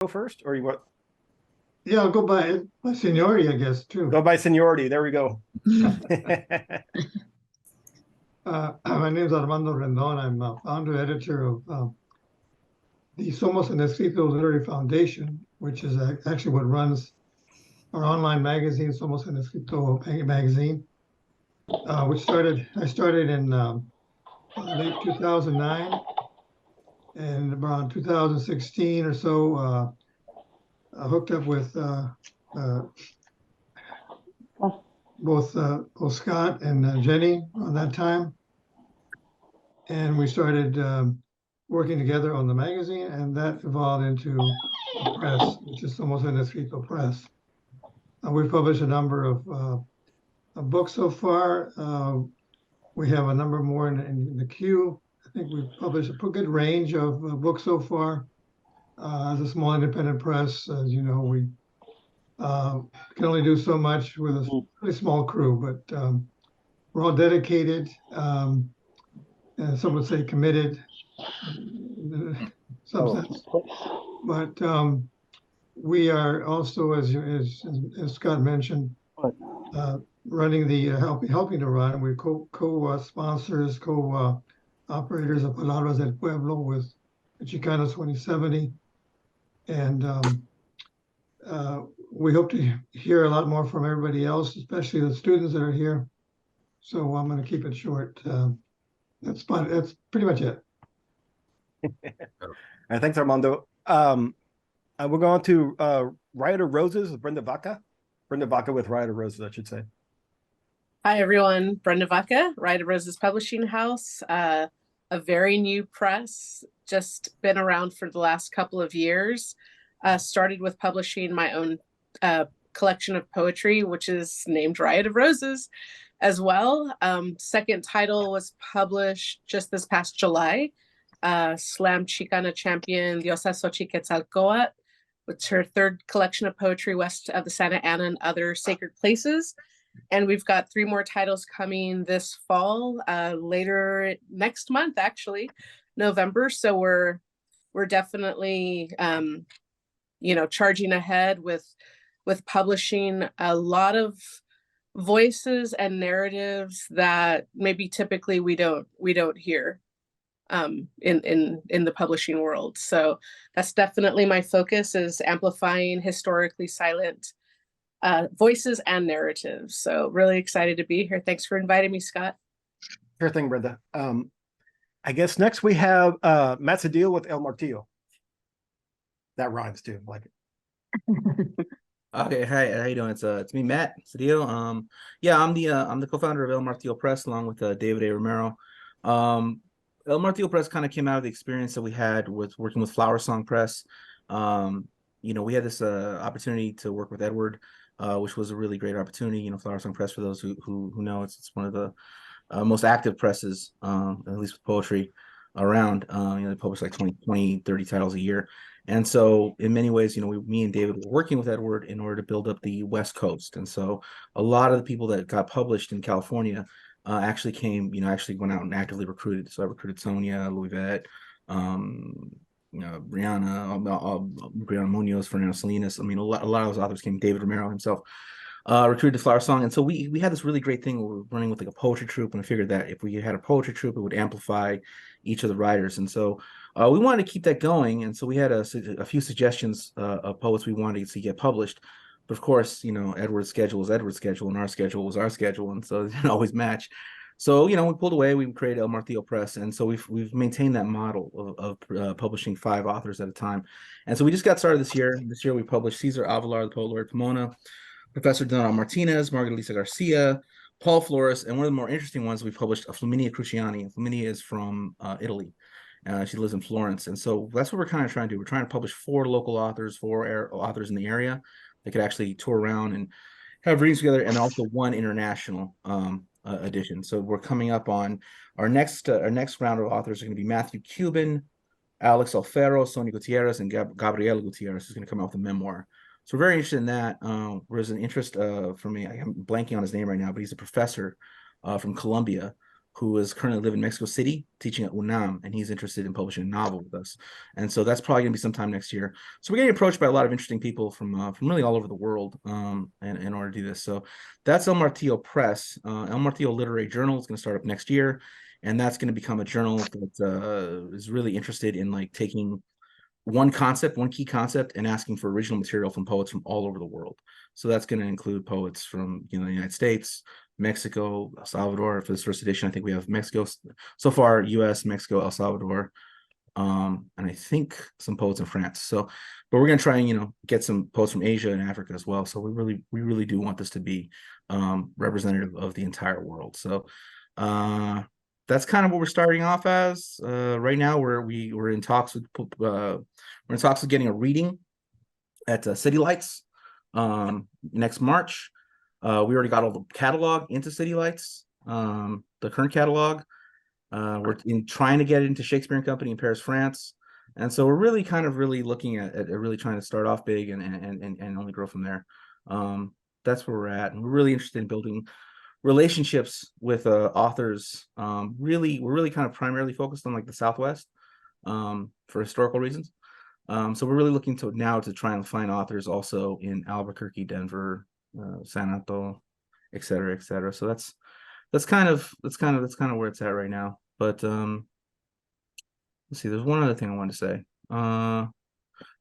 go first, or you want Yeah, I'll go by seniority, I guess, too. go by seniority? There we go. My name is Armando Rendon. I'm a founder editor of the Somos, Escrito Literary Foundation, which is actually what runs our online magazine, Somos, Escrito magazine, I started in late 2009, and around 2016 or so, I hooked up with uh, both Scott and Jenny on that time, and we started working together on the magazine, and that evolved into the press, which is Somos Escrito Press. We've published a number of books so far. We have a number more in the queue. I think we've published a good range of books so far. As a small independent press, as you know, we can only do so much with a really small crew, but we're all dedicated, and some would say committed in some sense. But we are also, as Scott mentioned, running helping to run. We're co-sponsors, co-operators of Palabras del Pueblo with Chicano 2070. And we hope to hear a lot more from everybody else, especially the students that are here. So I'm going to keep it short. That's pretty much it. All right, thanks, Armando. We're going to Riot of Roses with Brenda Vaca. Brenda Vaca with Riot of Roses, I should say. Hi, everyone. Brenda Vaca, Riot of Roses Publishing House, a very new press, just been around for the last couple of years. Started with publishing my own collection of poetry, which is named Riot of Roses as well. Second title was published just this past July. Slam Chicana champion Diosa Xochiquetzalcoatl, which is her third collection of poetry west of the Santa Ana and other sacred places. And we've got 3 more titles coming this fall, later next month, actually, November. So we're definitely, charging ahead with publishing a lot of voices and narratives that maybe typically we don't hear in the publishing world. So that's definitely my focus, is amplifying historically silent voices and narratives. So really excited to be here. Thanks for inviting me, Scott. Sure thing, Brenda. I guess next we have Matt Sedillo with El Martillo. That rhymes too, like it. Okay, hi, how you doing? It's me, Matt Sedillo. Yeah, I'm the co-founder of El Martillo Press along with David A. Romero. El Martillo Press kind of came out of the experience that we had with working with Flower Song Press. We had this opportunity to work with Edward, which was a really great opportunity. Flower Song Press, for those who know, it's one of the most active presses, at least with poetry around. They publish like 20, 30 titles a year. And so in many ways, me and David were working with Edward in order to build up the West Coast. And so a lot of the people that got published in California actually went out and actively recruited. So I recruited Sonia, Louisette, Brianna Munoz, Fernando Salinas. I mean, a lot of those authors came. David Romero himself recruited Flower Song. And so we had this really great thing where we were running with like a poetry troupe, and I figured that if we had a poetry troupe, it would amplify each of the writers. And so we wanted to keep that going. And so we had a few suggestions of poets we wanted to see get published. But of course, Edward's schedule was Edward's schedule, and our schedule was our schedule, and so it didn't always match. So we pulled away. We created El Martillo Press, and so we've maintained that model of publishing 5 authors at a time. And so we just got started this year. This year we published Cesar Avalar, the poet laureate Pomona, Professor Donald Martinez, Margaret Lisa Garcia, Paul Flores, and one of the more interesting ones we published, Flaminia Cruciani. Flaminia is from Italy. She lives in Florence, and so that's what we're kind of trying to do. We're trying to publish 4 local authors, 4 authors in the area that could actually tour around and have readings together, and also 1 international edition. So we're coming up on our next round of authors are going to be Matthew Cuban, Alex Alfaro, Sonia Gutierrez, and Gabriela Gutierrez is going to come out with a memoir. So we're very interested in that. There's an interest for me. I'm blanking on his name right now, but he's a professor from Columbia who is currently living in Mexico City, teaching at UNAM, and he's interested in publishing a novel with us. And so that's probably going to be sometime next year. So we're getting approached by a lot of interesting people from really all over the world in order to do this. So that's El Martillo Press. El Martillo Literary Journal is going to start up next year, and that's going to become a journal that is really interested in like taking one key concept, and asking for original material from poets from all over the world. So that's going to include poets from the United States, Mexico, El Salvador. For this first edition, I think we have Mexico so far, US, Mexico, El Salvador, and I think some poets in France. So, but we're going to try and get some poets from Asia and Africa as well. So we really do want this to be representative of the entire world. So that's kind of what we're starting off as. Right now, we're in talks with getting a reading at City Lights next March. We already got all the catalog into City Lights, the current catalog. We're trying to get it into Shakespeare and Company in Paris, France, and so we're really looking at really trying to start off big and only grow from there. That's where we're at, and we're really interested in building relationships with authors. We're really kind of primarily focused on like the Southwest for historical reasons. So we're really looking to try and find authors also in Albuquerque, Denver, San Antonio, et cetera, et cetera. So that's kind of where it's at right now. But let's see, there's one other thing I wanted to say.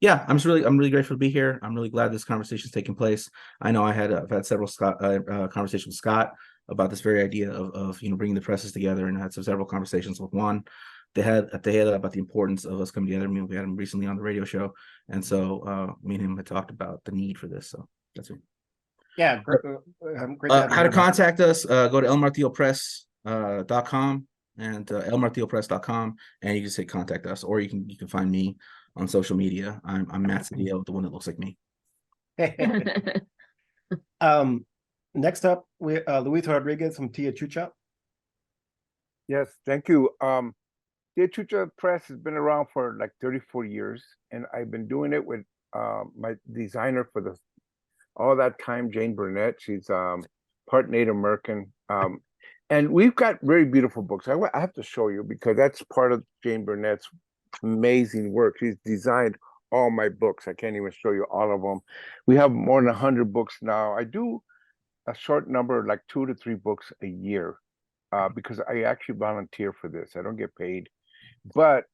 Yeah, I'm really grateful to be here. I'm really glad this conversation is taking place. I know I've had several conversations with Scott about this very idea of bringing the presses together, and I had several conversations with Juan Tejeda about the importance of us coming together. I mean, we had him recently on the radio show, and so me and him had talked about the need for this. So that's it. Yeah, great. Great how to contact us? Go to elmartillopress.com and elmartillopress.com, and you can say contact us, or you can find me on social media. I'm Matt Sedillo, the one that looks like me. Next up, we Luis Rodriguez from Tia Chucha. Yes, thank you. Tia Chucha Press has been around for like 34 years, and I've been doing it with my designer for all that time, Jane Burnett. She's part Native American. And we've got very beautiful books. I have to show you because that's part of Jane Burnett's amazing work. She's designed all my books. I can't even show you all of them. We have more than 100 books now. I do a short number, like 2 to 3 books a year, because I actually volunteer for this. I don't get paid. But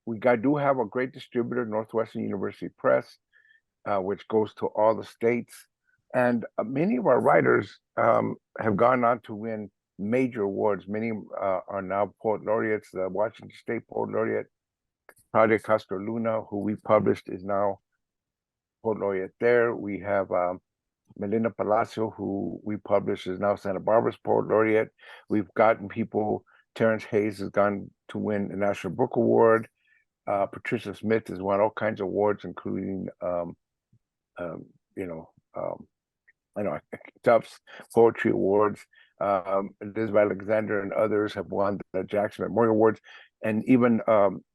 we do have a great distributor, Northwestern University Press, which goes to all the states. And many of our writers have gone on to win major awards. Many are now poet laureates. The Washington State Poet Laureate, Claudia Castro Luna, who we published, is now poet laureate there. We have Melina Palacio, who we published, is now Santa Barbara's poet laureate. We've gotten people, Terrence Hayes has gone to win the National Book Award. Patricia Smith has won all kinds of awards, including Tufts Poetry Awards. Elizabeth Alexander and others have won the Jackson Memorial Awards, and even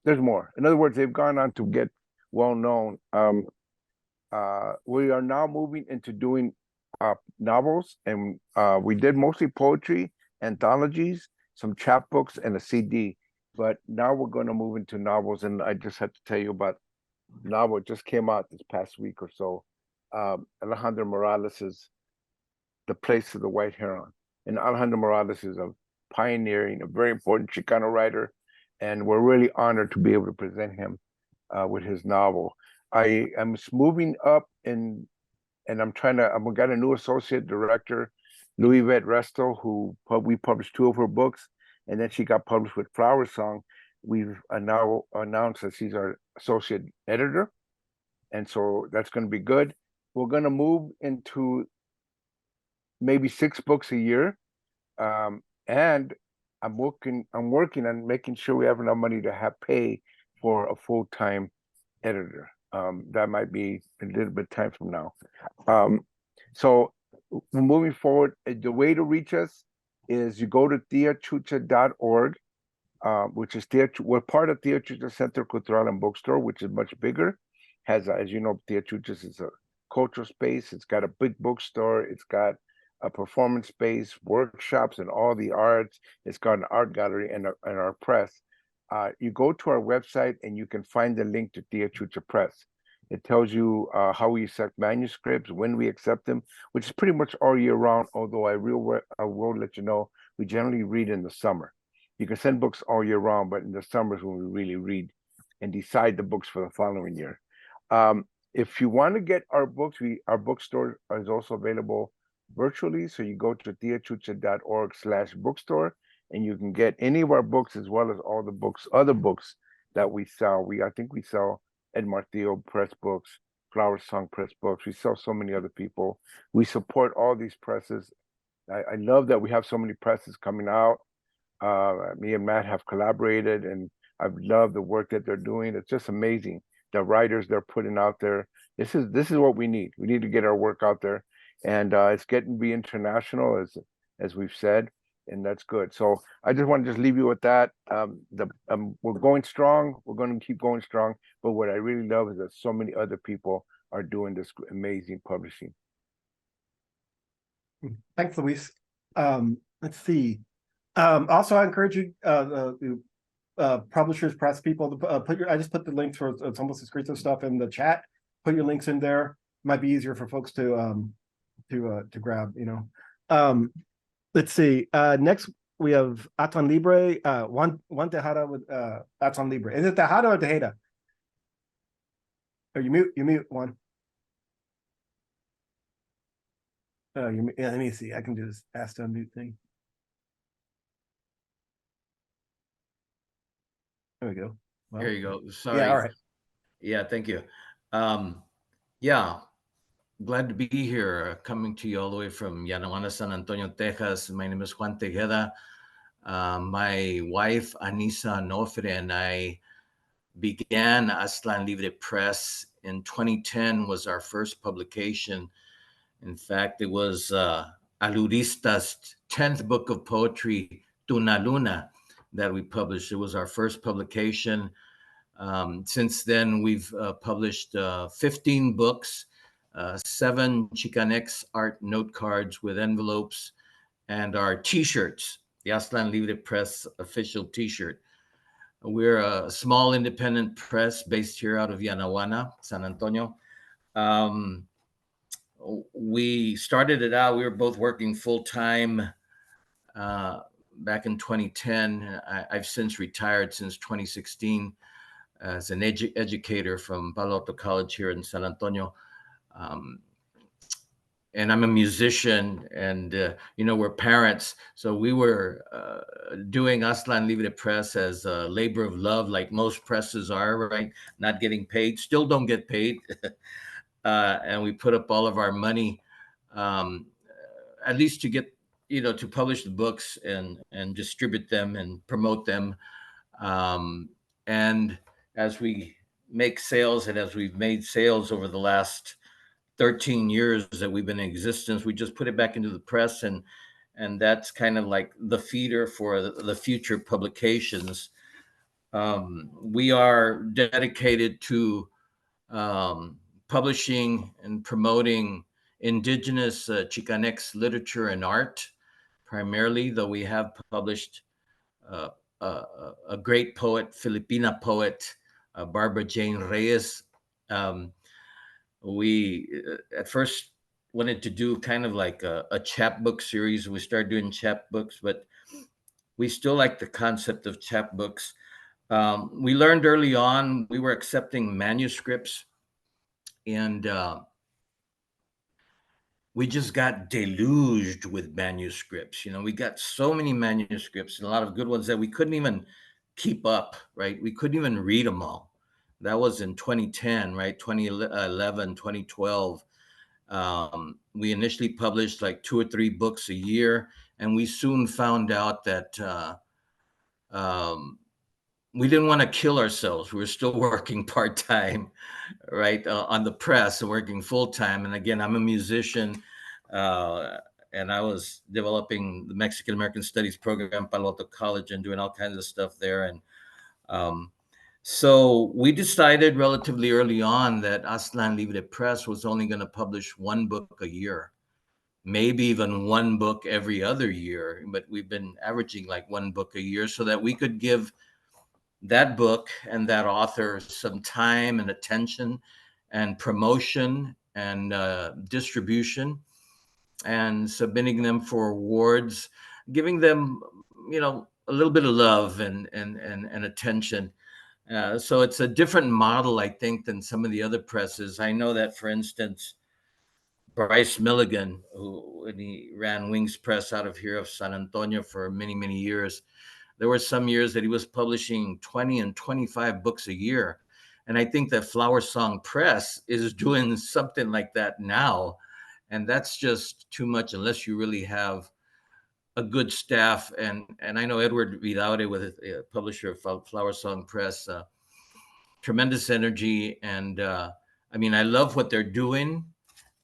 there's more. In other words, they've gone on to get well known. We are now moving into doing novels, and we did mostly poetry, anthologies, some chapbooks, and a CD. But now we're going to move into novels, and I just had to tell you about a novel that just came out this past week or so. Alejandro Morales's The Place of the White Heron. And Alejandro Morales is a pioneering, a very important Chicano writer, and we're really honored to be able to present him with his novel. I am moving up and I've got a new associate director, Louis Vet Resto, who we published 2 of her books, and then she got published with Flower Song. We've now announced that she's our associate editor, and so that's going to be good. We're going to move into maybe 6 books a year, and I'm working on making sure we have enough money to pay for a full-time editor. That might be a little bit of time from now. So moving forward, the way to reach us is you go to tiachucha.org, which is we're part of Tia Chucha Centro Cultural and Bookstore, which is much bigger. Has, as you know, Tia Chucha's is a cultural space. It's got a big bookstore. It's got a performance space, workshops, and all the arts. It's got an art gallery and our press. You go to our website and you can find the link to Tia Chucha Press. It tells you how we accept manuscripts, when we accept them, which is pretty much all year round, although I will let you know, we generally read in the summer. You can send books all year round, but in the summer is when we really read and decide the books for the following year. If you want to get our books, our bookstore is also available virtually. So you go to tiachucha.org/bookstore and you can get any of our books as well as all the books, other books that we sell. I think we sell Ed Martillo press books, Flower Song press books. We sell so many other people. We support all these presses. I love that we have so many presses coming out. Me and Matt have collaborated, and I've loved the work that they're doing. It's just amazing. The writers they're putting out there. This is what we need. We need to get our work out there, and it's getting to be international, as we've said, and that's good. So I just want to just leave you with that. We're going strong. We're going to keep going strong. But what I really love is that so many other people are doing this amazing publishing. Thanks, Luis. Let's see. Also, I encourage you, publishers, press people, to I just put the links for Somos escrito stuff in the chat. Put your links in there. Might be easier for folks to grab. Let's see. Next we have Aztlan Libre. Juan Tejeda with Aztlan Libre. Is it Tejeda or Tejeda? Oh, you mute Juan. Oh, yeah, let me see. I can do this ask to unmute thing. There we go. Well, Here you go. Sorry. Yeah, all right. Yeah, thank you. Yeah, glad to be here, coming to you all the way from Yanaguana, San Antonio, Texas. My name is Juan Tejeda. My wife, Anisa Nofre, and I began Aztlan Libre Press in 2010, was our first publication. In fact, it was Alurista's 10th book of poetry, Tuna Luna, that we published. It was our first publication. Since then, we've published 15 books, 7 Chicanx art note cards with envelopes, and our t-shirts, the Aztlan Libre Press official t-shirt. We're a small independent press based here out of Yanaguana, San Antonio. We started it out, we were both working full-time back in 2010. I've since retired since 2016 as an educator from Palo Alto College here in San Antonio. And I'm a musician, and we're parents. So we were doing Aztlan Libre Press as a labor of love, like most presses are, right? Not getting paid, still don't get paid. And we put up all of our money, at least to get, to publish the books and distribute them and promote them. And as we make sales, and as we've made sales over the last 13 years that we've been in existence, we just put it back into the press, and that's kind of like the feeder for the future publications. We are dedicated to publishing and promoting indigenous Chicanx literature and art, primarily, though we have published a great poet, Filipina poet, Barbara Jane Raiz. We at first wanted to do kind of like a chapbook series. We started doing chapbooks, but we still like the concept of chapbooks. We learned early on, we were accepting manuscripts, and we just got deluged with manuscripts. We got so many manuscripts, and a lot of good ones that we couldn't even keep up, right? We couldn't even read them all. That was in 2010, right? 2011, 2012. We initially published like 2 or 3 books a year, and we soon found out that we didn't want to kill ourselves. We were still working part-time, right, on the press, and working full-time. And again, I'm a musician, and I was developing the Mexican-American Studies program at Palo Alto College and doing all kinds of stuff there. And so we decided relatively early on that Aztlan Libre Press was only going to publish 1 book a year. maybe even one book every other year, but we've been averaging like one book a year so that we could give that book and that author some time and attention and promotion and distribution, and submitting them for awards, giving them, a little bit of love and attention. So it's a different model, I think, than some of the other presses. I know that, for instance, Bryce Milligan, who when he ran Wings Press out of here of San Antonio for many, many years, there were some years that he was publishing 20 and 25 books a year. And I think that Flower Song Press is doing something like that now. And that's just too much unless you really have a good staff. And I know Edward Vidaure, with a publisher of Flower Song Press, tremendous energy. And I mean, I love what they're doing.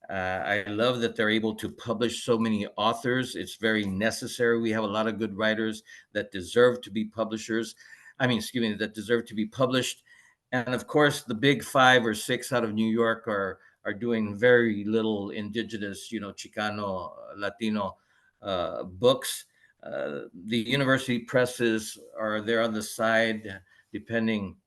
I love that they're able to publish so many authors. It's very necessary. We have a lot of good writers that deserve to be publishers. That deserve to be published. And of course, the big 5 or 6 out of New York are doing very little indigenous, Chicano, Latino books. The university presses are there on the side, depending.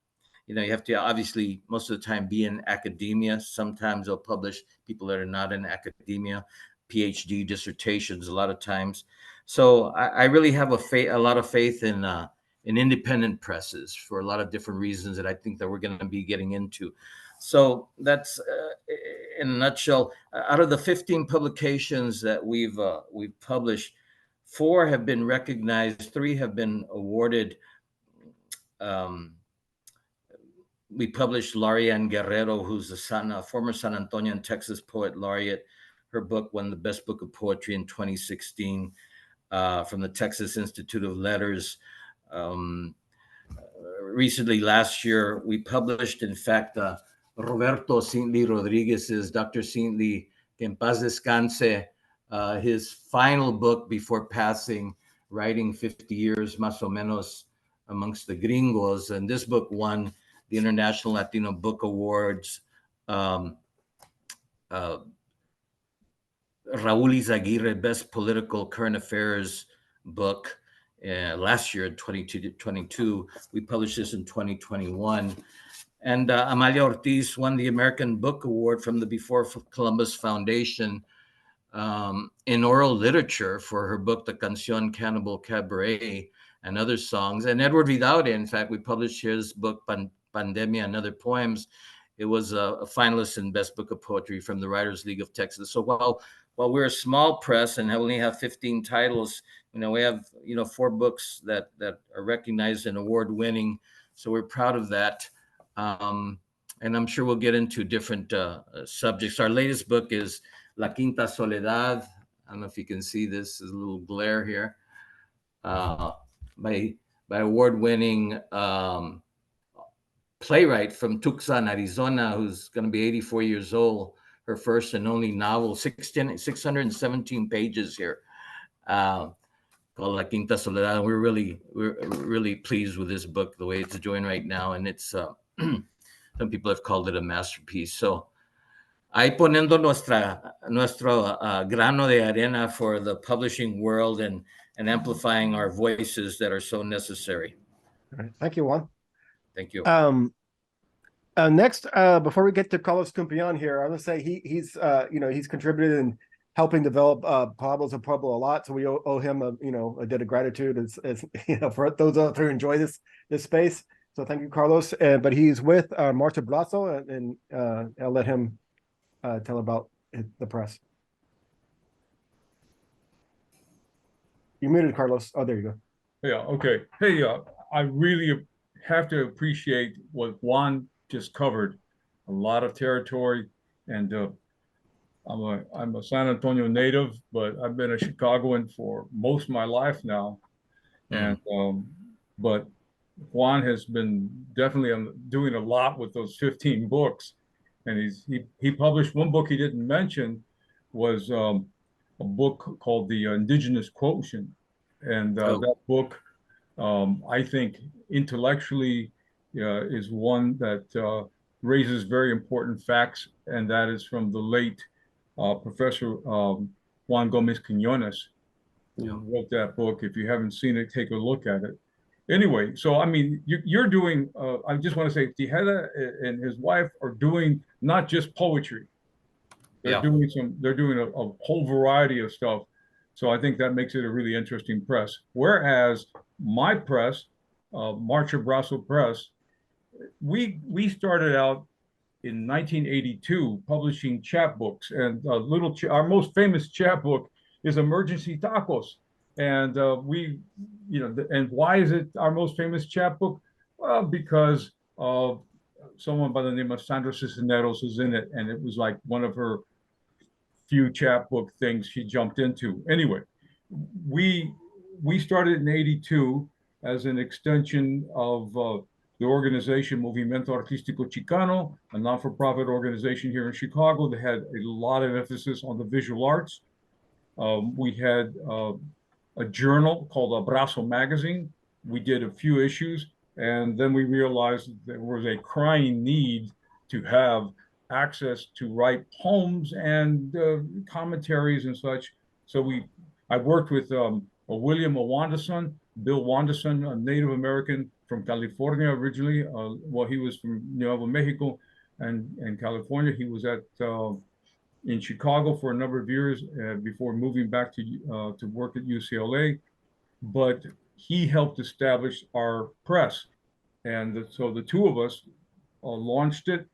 You have to obviously most of the time be in academia. Sometimes they'll publish people that are not in academia, PhD dissertations a lot of times. So I really have a lot of faith in independent presses for a lot of different reasons that I think that we're going to be getting into. So that's in a nutshell. Out of the 15 publications that we've published, 4 have been recognized, 3 have been awarded. We published Larian Guerrero, who's a former San Antonio, Texas poet laureate. Her book won the Best Book of Poetry in 2016 from the Texas Institute of Letters. Recently, last year, we published, in fact, Roberto Sintli Rodriguez's, Dr. Sintli, que en paz descanse, his final book before passing, writing 50 years, más o menos, amongst the gringos. And this book won the International Latino Book Awards. Raúl Izaguirre Best Political Current Affairs book last year in 2022. We published this in 2021. And Amalia Ortiz won the American Book Award from the Before Columbus Foundation in oral literature for her book, The Canción Cannibal Cabaret, and other songs. And Edward Vidaure, in fact, we published his book, Pandemia and Other Poems. It was a finalist in Best Book of Poetry from the Writers League of Texas. So while we're a small press and only have 15 titles, we have 4 books that are recognized and award-winning. So we're proud of that. And I'm sure we'll get into different subjects. Our latest book is La Quinta Soledad. I don't know if you can see this. There's a little glare here. By award-winning playwright from Tucson, Arizona, who's going to be 84 years old. Her first and only novel, 617 pages here, called La Quinta Soledad. And we're really pleased with this book, the way it's doing right now. And it's some people have called it a masterpiece. So ahí poniendo nuestro grano de arena for the publishing world and amplifying our voices that are so necessary. All right. Thank you, Juan. Thank you. Next, before we get to Carlos Cumpian here, I want to say he's contributed in helping develop Palabras del Pueblo a lot, so we owe him a debt of gratitude as for those who enjoy this space. So thank you, Carlos. But he's with Marta Blaso, and I'll let him tell about the press. You muted, Carlos. Oh, there you go. Yeah. Okay. Hey, I really have to appreciate what Juan just covered. A lot of territory, and I'm a San Antonio native, but I've been a Chicagoan for most of my life now. And but Juan has been definitely doing a lot with those 15 books, and he published one book he didn't mention was a book called The Indigenous Quotient, and that book I think intellectually is one that raises very important facts, and that is from the late Professor Juan Gomez Quinones, who Yeah. wrote that book. If you haven't seen it, take a look at it. Anyway, so I mean, you're doing. I just want to say, Tejeda and his wife are doing not just poetry. They're Yeah. doing some. They're doing a whole variety of stuff. So I think that makes it a really interesting press. Whereas my press, March Abrazo Press, we started out in 1982 publishing chapbooks, and our most famous chapbook is Emergency Tacos. And and why is it our most famous chapbook? Well, because someone by the name of Sandra Cisneros is in it, and it was like one of her few chapbook things she jumped into. Anyway, we started in '82 as an extension of the organization Movimiento Artístico Chicano, a not-for-profit organization here in Chicago that had a lot of emphasis on the visual arts. We had a journal called Abrazo magazine. We did a few issues, and then we realized there was a crying need to have access to write poems and commentaries and such. So I worked with William Wanderson, Bill Wanderson, a Native American from California originally. Well, he was from Nuevo Mexico and California. He was in Chicago for a number of years before moving back to work at UCLA. But he helped establish our press. And so the two of us launched it.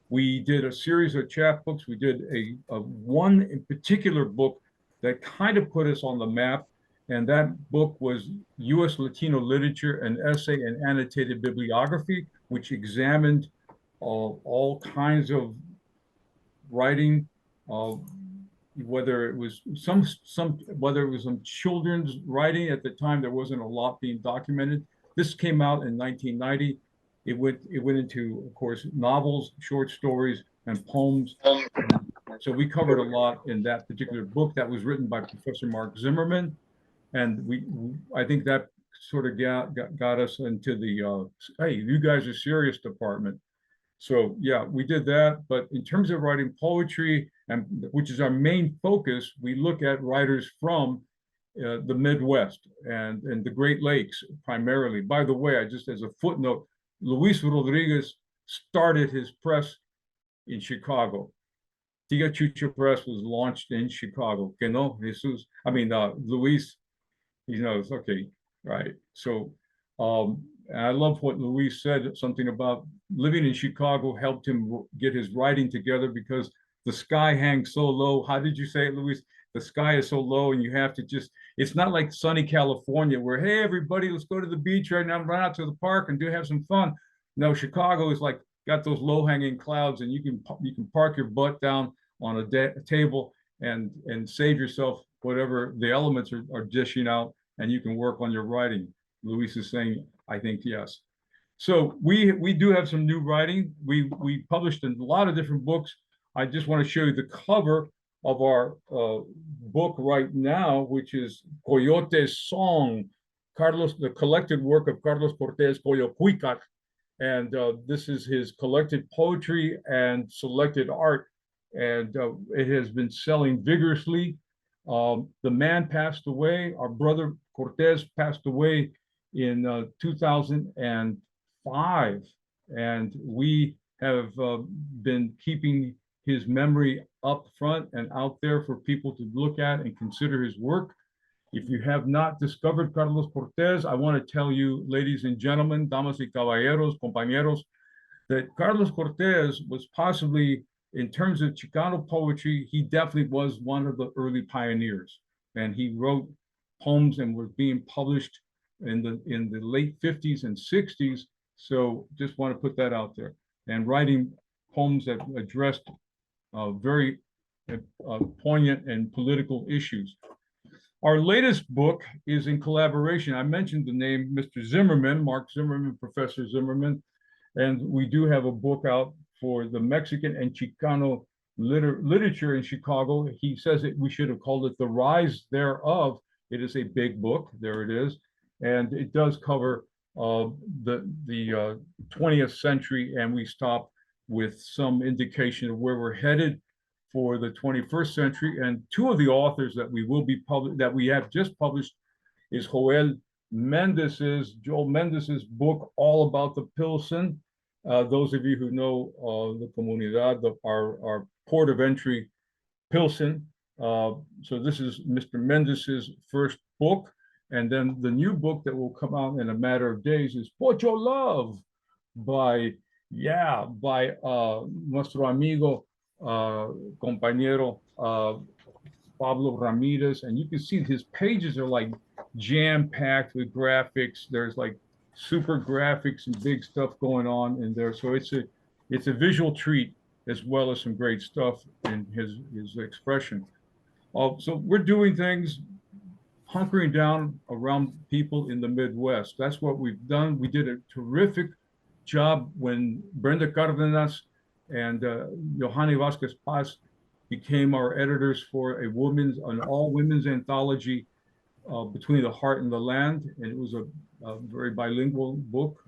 We did a series of chapbooks. We did a one in particular book that kind of put us on the map. And that book was U.S. Latino Literature, an essay and annotated bibliography, which examined all kinds of writing, whether it was some children's writing. At the time, there wasn't a lot being documented. This came out in 1990. It went into, of course, novels, short stories, and poems. So we covered a lot in that particular book that was written by Professor Mark Zimmerman. And I think that sort of got us into the, hey, you guys are serious department. So yeah, we did that. But in terms of writing poetry, and which is our main focus, we look at writers from the Midwest and the Great Lakes primarily. By the way, just as a footnote, Luis Rodriguez started his press in Chicago. Tia Chucha Press was launched in Chicago. Que no, Jesus. I mean, Luis, he knows. Okay, right. So, and I love what Luis said. Something about living in Chicago helped him get his writing together because the sky hangs so low. How did you say it, Luis? The sky is so low, and you have to it's not like sunny California where, hey, everybody, let's go to the beach right now, run out to the park and have some fun. No, Chicago is like got those low-hanging clouds, and you can park your butt down on a table and save yourself whatever the elements are dishing out, and you can work on your writing. Luis is saying, I think yes. So we do have some new writing. We published a lot of different books. I just want to show you the cover of our book right now, which is Coyote's Song, the collected work of Carlos Cortez Coyocuicat. And this is his collected poetry and selected art. And it has been selling vigorously. The man passed away. Our brother Cortez passed away in 2005. And we have been keeping his memory up front and out there for people to look at and consider his work. If you have not discovered Carlos Cortez, I want to tell you, ladies and gentlemen, damas y caballeros, compañeros, that Carlos Cortez was possibly, in terms of Chicano poetry, he definitely was one of the early pioneers. And he wrote poems and was being published in the late 50s and 60s. So just want to put that out there. And writing poems that addressed very poignant and political issues. Our latest book is in collaboration. I mentioned the name Mr. Zimmerman, Mark Zimmerman, Professor Zimmerman, and we do have a book out for the Mexican and Chicano literature in Chicago. He says that we should have called it The Rise Thereof. It is a big book. There it is. And it does cover the 20th century, and we stop with some indication of where we're headed. for the 21st century. And two of the authors that we have just published is Joel Mendez's book, All About the Pilsen. Those of you who know the Comunidad, our port of entry, Pilsen. So this is Mr. Mendez's first book. And then the new book that will come out in a matter of days is Pocho Love by nuestro amigo, compañero, Pablo Ramirez. And you can see his pages are like jam-packed with graphics. There's like super graphics and big stuff going on in there. So it's a visual treat as well as some great stuff in his expression. So we're doing things, hunkering down around people in the Midwest. That's what we've done. We did a terrific job when Brenda Cardenas and Johanny Vasquez Paz became our editors for an all-women's anthology, Between the Heart and the Land. And it was a very bilingual book,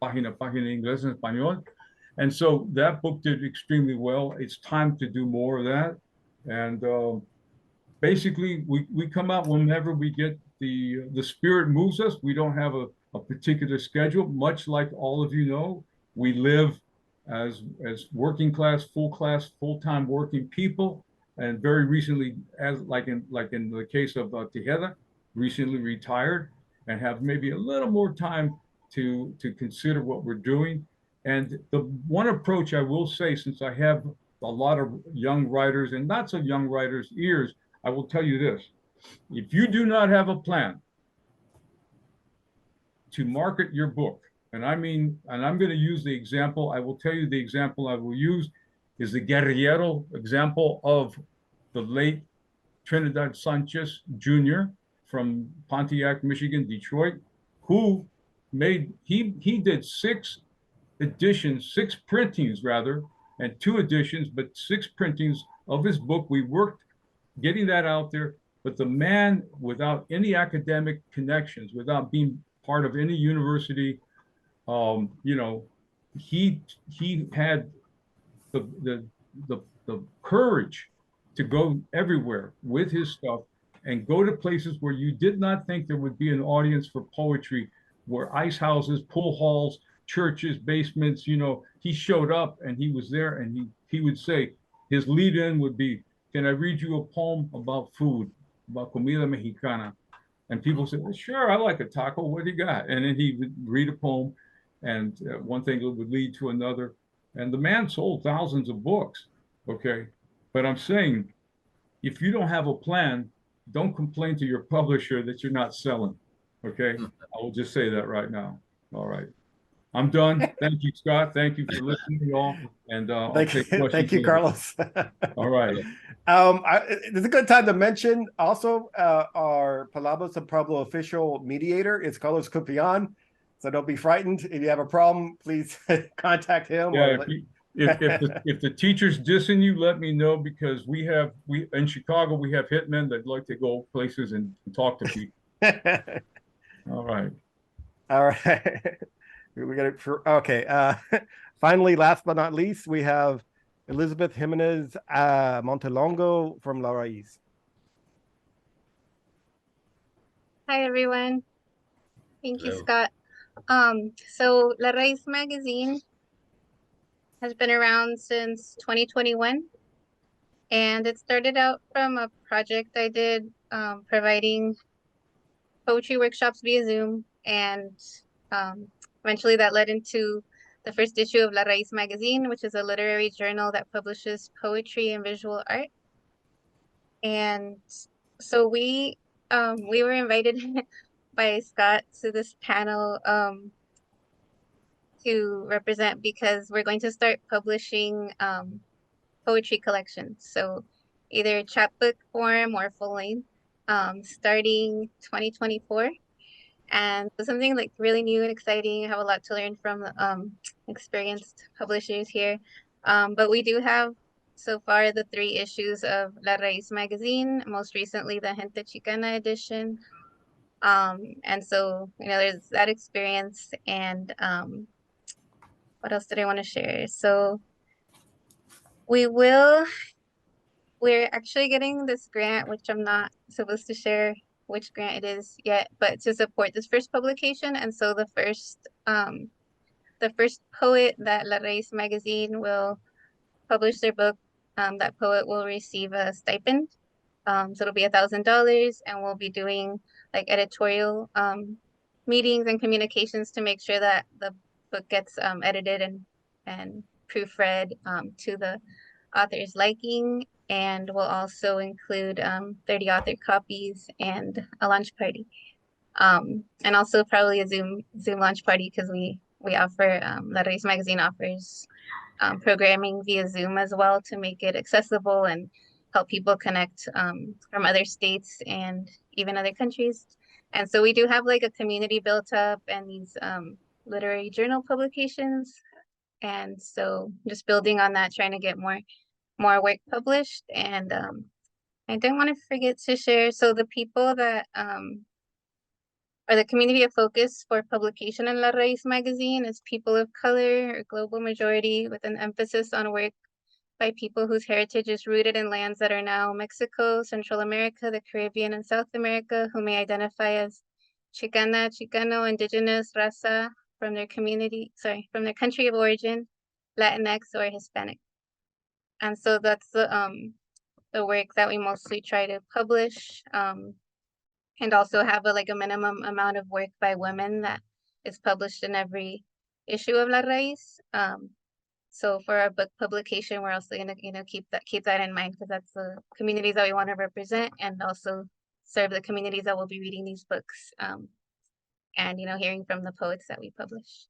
página inglés en español. And so that book did extremely well. It's time to do more of that. And basically, we come out whenever we get the spirit moves us. We don't have a particular schedule, much like all of you know. We live as working class, full-time working people, and very recently, as like in the case of Tejeda, recently retired, and have maybe a little more time to consider what we're doing. And the one approach I will say, since I have a lot of young writers and not so young writers' ears, I will tell you this: if you do not have a plan to market your book, and I'm going to use the example, I will tell you the example I will use is the Guerrillero example of the late Trinidad Sanchez Jr. from Pontiac, Michigan, Detroit, who he did 6 printings rather, and 2 editions, but 6 printings of his book. We worked getting that out there, but the man, without any academic connections, without being part of any university, he had the courage to go everywhere with his stuff and go to places where you did not think there would be an audience for poetry, where ice houses, pool halls, churches, basements, he showed up and he was there, and he would say, his lead-in would be, "Can I read you a poem about food, about comida mexicana?" And people said, "Well, sure, I like a taco. What do you got?" And then he would read a poem, and one thing would lead to another. And the man sold thousands of books, okay? But I'm saying, if you don't have a plan, don't complain to your publisher that you're not selling, okay? I will just say that right now. All right. I'm done. Thank you, Scott. Thank you for listening, y'all. And I'll take questions. Thank you, Carlos. All right. It's a good time to mention also our Palabras del Pueblo official mediator is Carlos Cumpian. So don't be frightened. If you have a problem, please contact him. Yeah, if the teacher's dissing you, let me know, because we in Chicago, we have hitmen that like to go places and talk to people. All right. All right. We got it for okay. Finally, last but not least, we have Elizabeth Jimenez Montelongo from Raiz. Hi everyone. Thank you, Hello. Scott. So Raiz magazine has been around since 2021, and it started out from a project I did providing poetry workshops via Zoom, and eventually that led into the first issue of Raiz magazine, which is a literary journal that publishes poetry and visual art. And so we were invited by Scott to this panel to represent, because we're going to start publishing poetry collections. So either chapbook form or full length, starting 2024. And so something like really new and exciting. I have a lot to learn from experienced publishers here. But we do have so far the 3 issues of Raiz magazine, most recently the Gente Chicana edition. And so, there's that experience. And what else did I want to share? So we will we're actually getting this grant, which I'm not supposed to share which grant it is yet, but to support this first publication. And so the first poet that La Raiz magazine will publish their book, that poet will receive a stipend. So it'll be $1,000, and we'll be doing like editorial meetings and communications to make sure that the book gets edited and proofread to the author's liking. And we'll also include 30 author copies and a launch party. And also probably a Zoom launch party, because we offer, La Raiz magazine offers programming via Zoom as well to make it accessible and help people connect from other states and even other countries. And so we do have like a community built up, and these literary journal publications. And so just building on that, trying to get more work published. And I didn't want to forget to share, so the people that or the community of focus for publication in La Raiz magazine is people of color or global majority, with an emphasis on work by people whose heritage is rooted in lands that are now Mexico, Central America, the Caribbean, and South America, who may identify as Chicana, Chicano, Indigenous, raza, from their country of origin, Latinx, or Hispanic. And so that's the work that we mostly try to publish, and also have a minimum amount of work by women that is published in every issue of La Raiz. So for our book publication, we're also gonna keep that in mind, because that's the communities that we want to represent, and also serve the communities that will be reading these books, and hearing from the poets that we publish.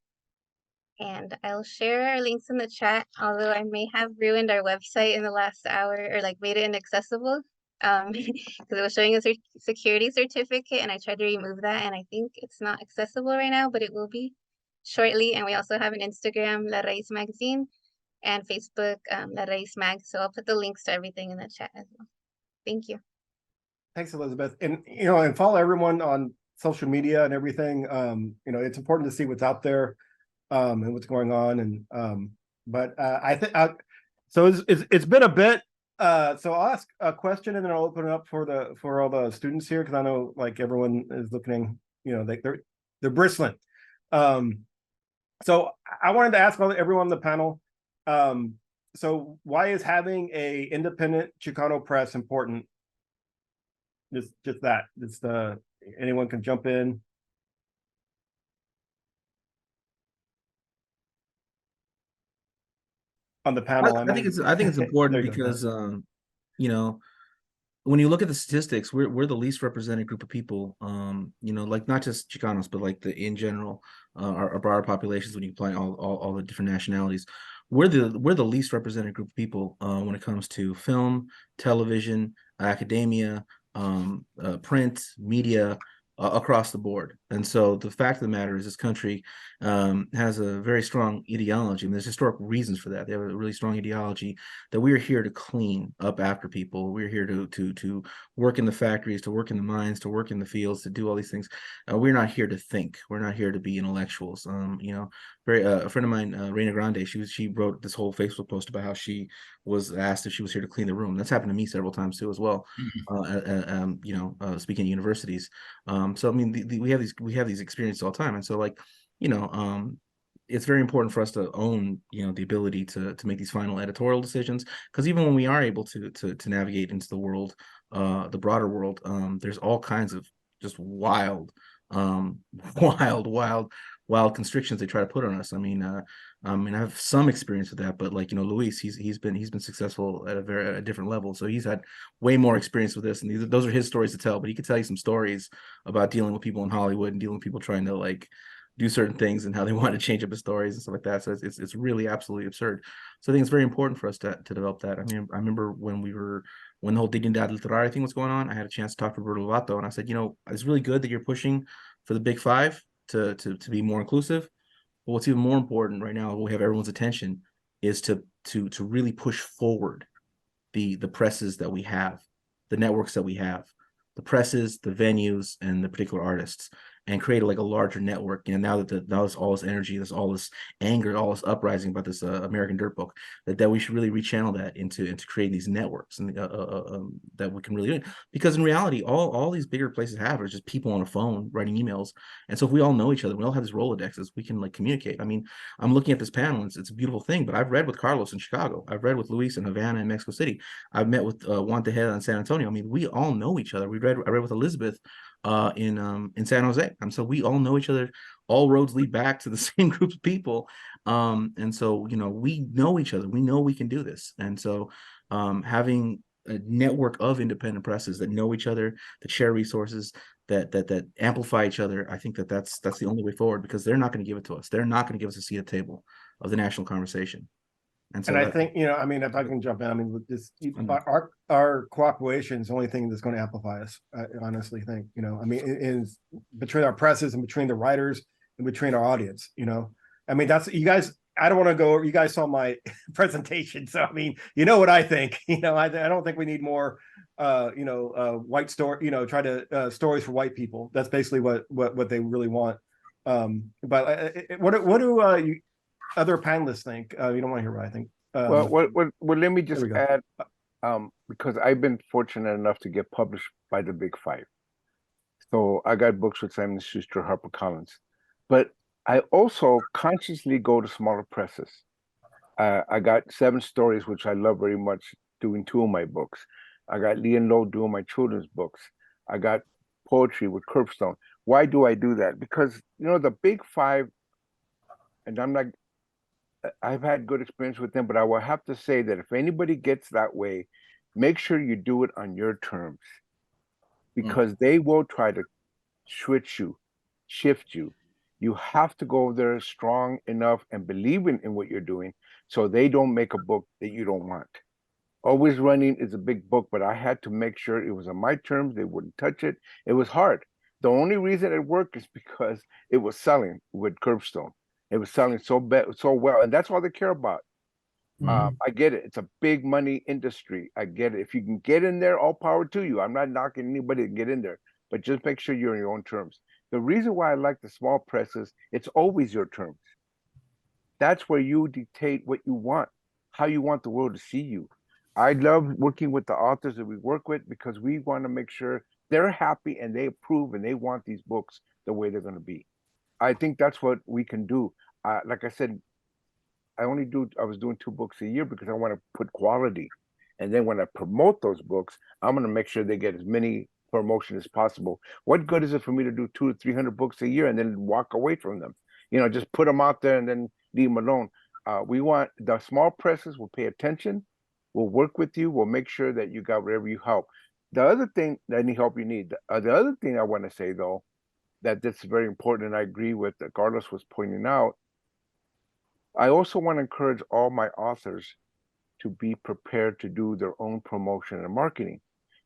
And I'll share our links in the chat, although I may have ruined our website in the last hour, or made it inaccessible, because it was showing a security certificate, and I tried to remove that, and I think it's not accessible right now, but it will be shortly. And we also have an Instagram, La Raiz Magazine, and Facebook, La Raiz Mag. So I'll put the links to everything in the chat as well. Thank you. Thanks, Elizabeth. And and follow everyone on social media and everything. It's important to see what's out there and what's going on. And but I think so it's been a bit. So I'll ask a question, and then I'll open it up for all the students here, because I know everyone is looking, they're bristling. So I wanted to ask everyone on the panel. So why is having a independent Chicano press important? Just that. It's anyone can jump in. On the panel, I think it's important because when you look at the statistics, we're the least represented group of people. Not just Chicanos, but in general, our broader populations. When you apply all the different nationalities, we're the least represented group of people when it comes to film, television, academia, print, media, across the board. And so the fact of the matter is, this country has a very strong ideology, and there's historical reasons for that. They have a really strong ideology that we are here to clean up after people. We're here to work in the factories, to work in the mines, to work in the fields, to do all these things. We're not here to think. We're not here to be intellectuals. A friend of mine, Reina Grande, she wrote this whole Facebook post about how she was asked if she was here to clean the room. That's happened to me several times too, as well. Speaking at universities. So I mean, we have these experiences all the time, and so it's very important for us to own the ability to make these final editorial decisions, because even when we are able to navigate into the world, the broader world, there's all kinds of just wild constrictions they try to put on us. I have some experience with that, but Luis, he's been successful at a different level, so he's had way more experience with this, and those are his stories to tell. But he could tell you some stories about dealing with people in Hollywood and dealing with people trying to do certain things and how they want to change up his stories and stuff like that. So it's really absolutely absurd. So I think it's very important for us to develop that. I remember when the whole Dignidad Literaria thing was going on, I had a chance to talk to Roberto Lovato, and I said, it's really good that you're pushing for the Big Five to be more inclusive. But what's even more important right now, we have everyone's attention, is to really push forward the presses that we have, the networks that we have, the presses, the venues, and the particular artists. and create like a larger network. And now that there's all this energy, there's all this anger, all this uprising about this American Dirt Book, that we should really rechannel that into creating these networks, and that we can really do. Because in reality, all these bigger places have are just people on a phone writing emails. And so if we all know each other, we all have these Rolodexes, we can like communicate. I mean, I'm looking at this panel, and it's a beautiful thing, but I've read with Carlos in Chicago. I've read with Luis in Havana and Mexico City. I've met with Juan Tejeda in San Antonio. I mean, we all know each other. I read with Elizabeth in San Jose. So we all know each other. All roads lead back to the same group of people. And so, you know, we know each other. We know we can do this. And so having a network of independent presses that know each other, that share resources, that amplify each other, I think that's the only way forward, because they're not going to give it to us. They're not going to give us a seat at the table of the national conversation. And so I think, you know, I mean, if I can jump in, I mean, with this, our cooperation is the only thing that's going to amplify us. I honestly think, you know, I mean, is between our presses and between the writers and between our audience, you know, I mean, that's, you guys, I don't want to go, you guys saw my presentation. So, I mean, you know what I think, you know, I don't think we need more, white story, you know, try to stories for white people. That's basically what they really want. But what do you other panelists think? You don't want to hear what I think. Well, let me just add, because I've been fortunate enough to get published by the Big Five. So I got books with Simon Schuster, HarperCollins, but I also consciously go to smaller presses. I got 7 Stories, which I love very much, doing 2 of my books. I got Lee and Low doing my children's books. I got poetry with Curbstone. Why do I do that? Because, you know, the Big Five, and I've had good experience with them, but I will have to say that if anybody gets that way, make sure you do it on your terms, because they will try to switch you, shift you. You have to go there strong enough and believe in what you're doing, so they don't make a book that you don't want. Always Running is a big book, but I had to make sure it was on my terms. They wouldn't touch it. It was hard. The only reason it worked is because it was selling with Curbstone. It was selling so well, and that's all they care about. I get it. It's a big money industry. I get it. If you can get in there, all power to you. I'm not knocking anybody to get in there, but just make sure you're on your own terms. The reason why I like the small presses, it's always your terms. That's where you dictate what you want, how you want the world to see you. I love working with the authors that we work with, because we want to make sure they're happy and they approve and they want these books the way they're going to be. I think that's what we can do. Like I said, I was doing 2 books a year because I want to put quality. And then when I promote those books, I'm going to make sure they get as many promotion as possible. What good is it for me to do 200 to 300 books a year and then walk away from them? You know, just put them out there and then leave them alone. We want the small presses will pay attention. We'll work with you. We'll make sure that you got whatever you help. The other thing, any help you need. The other thing I want to say, though, that's very important, and I agree with that Carlos was pointing out. I also want to encourage all my authors to be prepared to do their own promotion and marketing,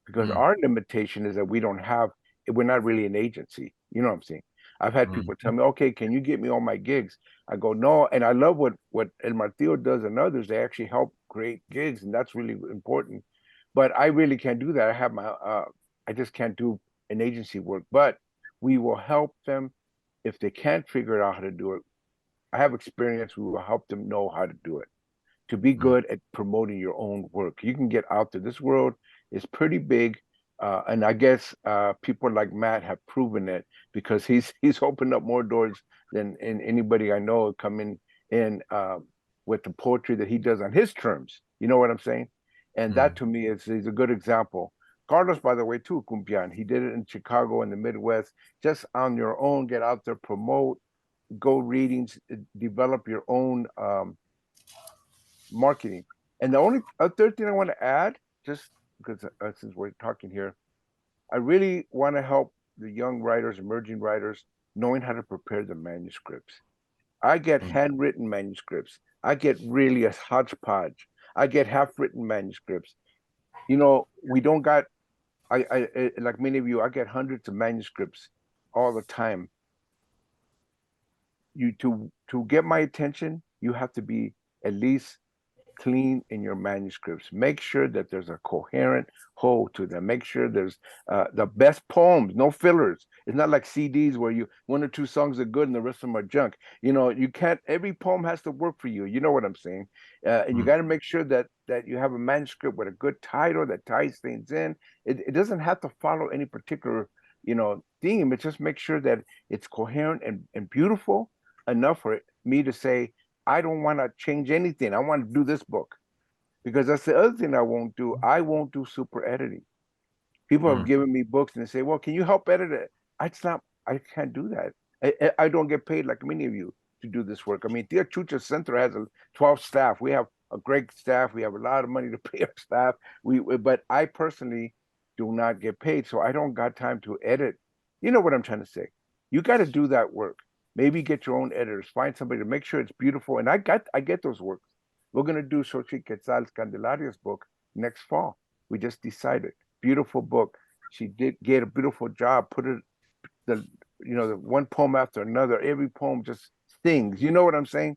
because our limitation is that we're not really an agency. You know what I'm saying? I've had people tell me, okay, can you get me all my gigs? I go, no. And I love what El Martillo does and others. They actually help create gigs, and that's really important. But I really can't do that. I have I just can't do an agency work, but we will help them if they can't figure out how to do it. I have experience. We will help them know how to do it, to be good at promoting your own work. You can get out there. This world is pretty big. And I guess people like Matt have proven it, because he's opened up more doors than anybody I know coming in with the poetry that he does on his terms. You know what I'm saying? And that to me is a good example. Carlos, by the way, too, Cumpian, he did it in Chicago and the Midwest, just on your own. Get out there, promote, go readings, develop your own marketing. And the only third thing I want to add, just because since we're talking here, I really want to help the young writers, emerging writers, knowing how to prepare the manuscripts. I get handwritten manuscripts. I get really a hodgepodge. I get half-written manuscripts. You know, we don't got, I like many of you, I get hundreds of manuscripts all the time. To get my attention, you have to be at least clean in your manuscripts. Make sure that there's a coherent whole to them. Make sure there's the best poems, no fillers. It's not like CDs where you one or two songs are good and the rest of them are junk. You know, you can't. Every poem has to work for you. You know what I'm saying? And you got to make sure that you have a manuscript with a good title that ties things in. It doesn't have to follow any particular theme. It just make sure that it's coherent and beautiful enough for me to say, I don't want to change anything. I want to do this book. Because that's the other thing I won't do. I won't do super editing. People have given me books and they say, well, can you help edit it? I can't do that. I don't get paid like many of you to do this work. I mean, Tia Chucha Center has 12 staff. We have a great staff. We have a lot of money to pay our staff. But I personally do not get paid. So I don't got time to edit. You know what I'm trying to say? You got to do that work. Maybe get your own editors, find somebody to make sure it's beautiful. And I get those works. We're going to do Xochitl Quetzal's Candelaria's book next fall. We just decided. Beautiful book. She did get a beautiful job, put it, the one poem after another. Every poem just sings. You know what I'm saying?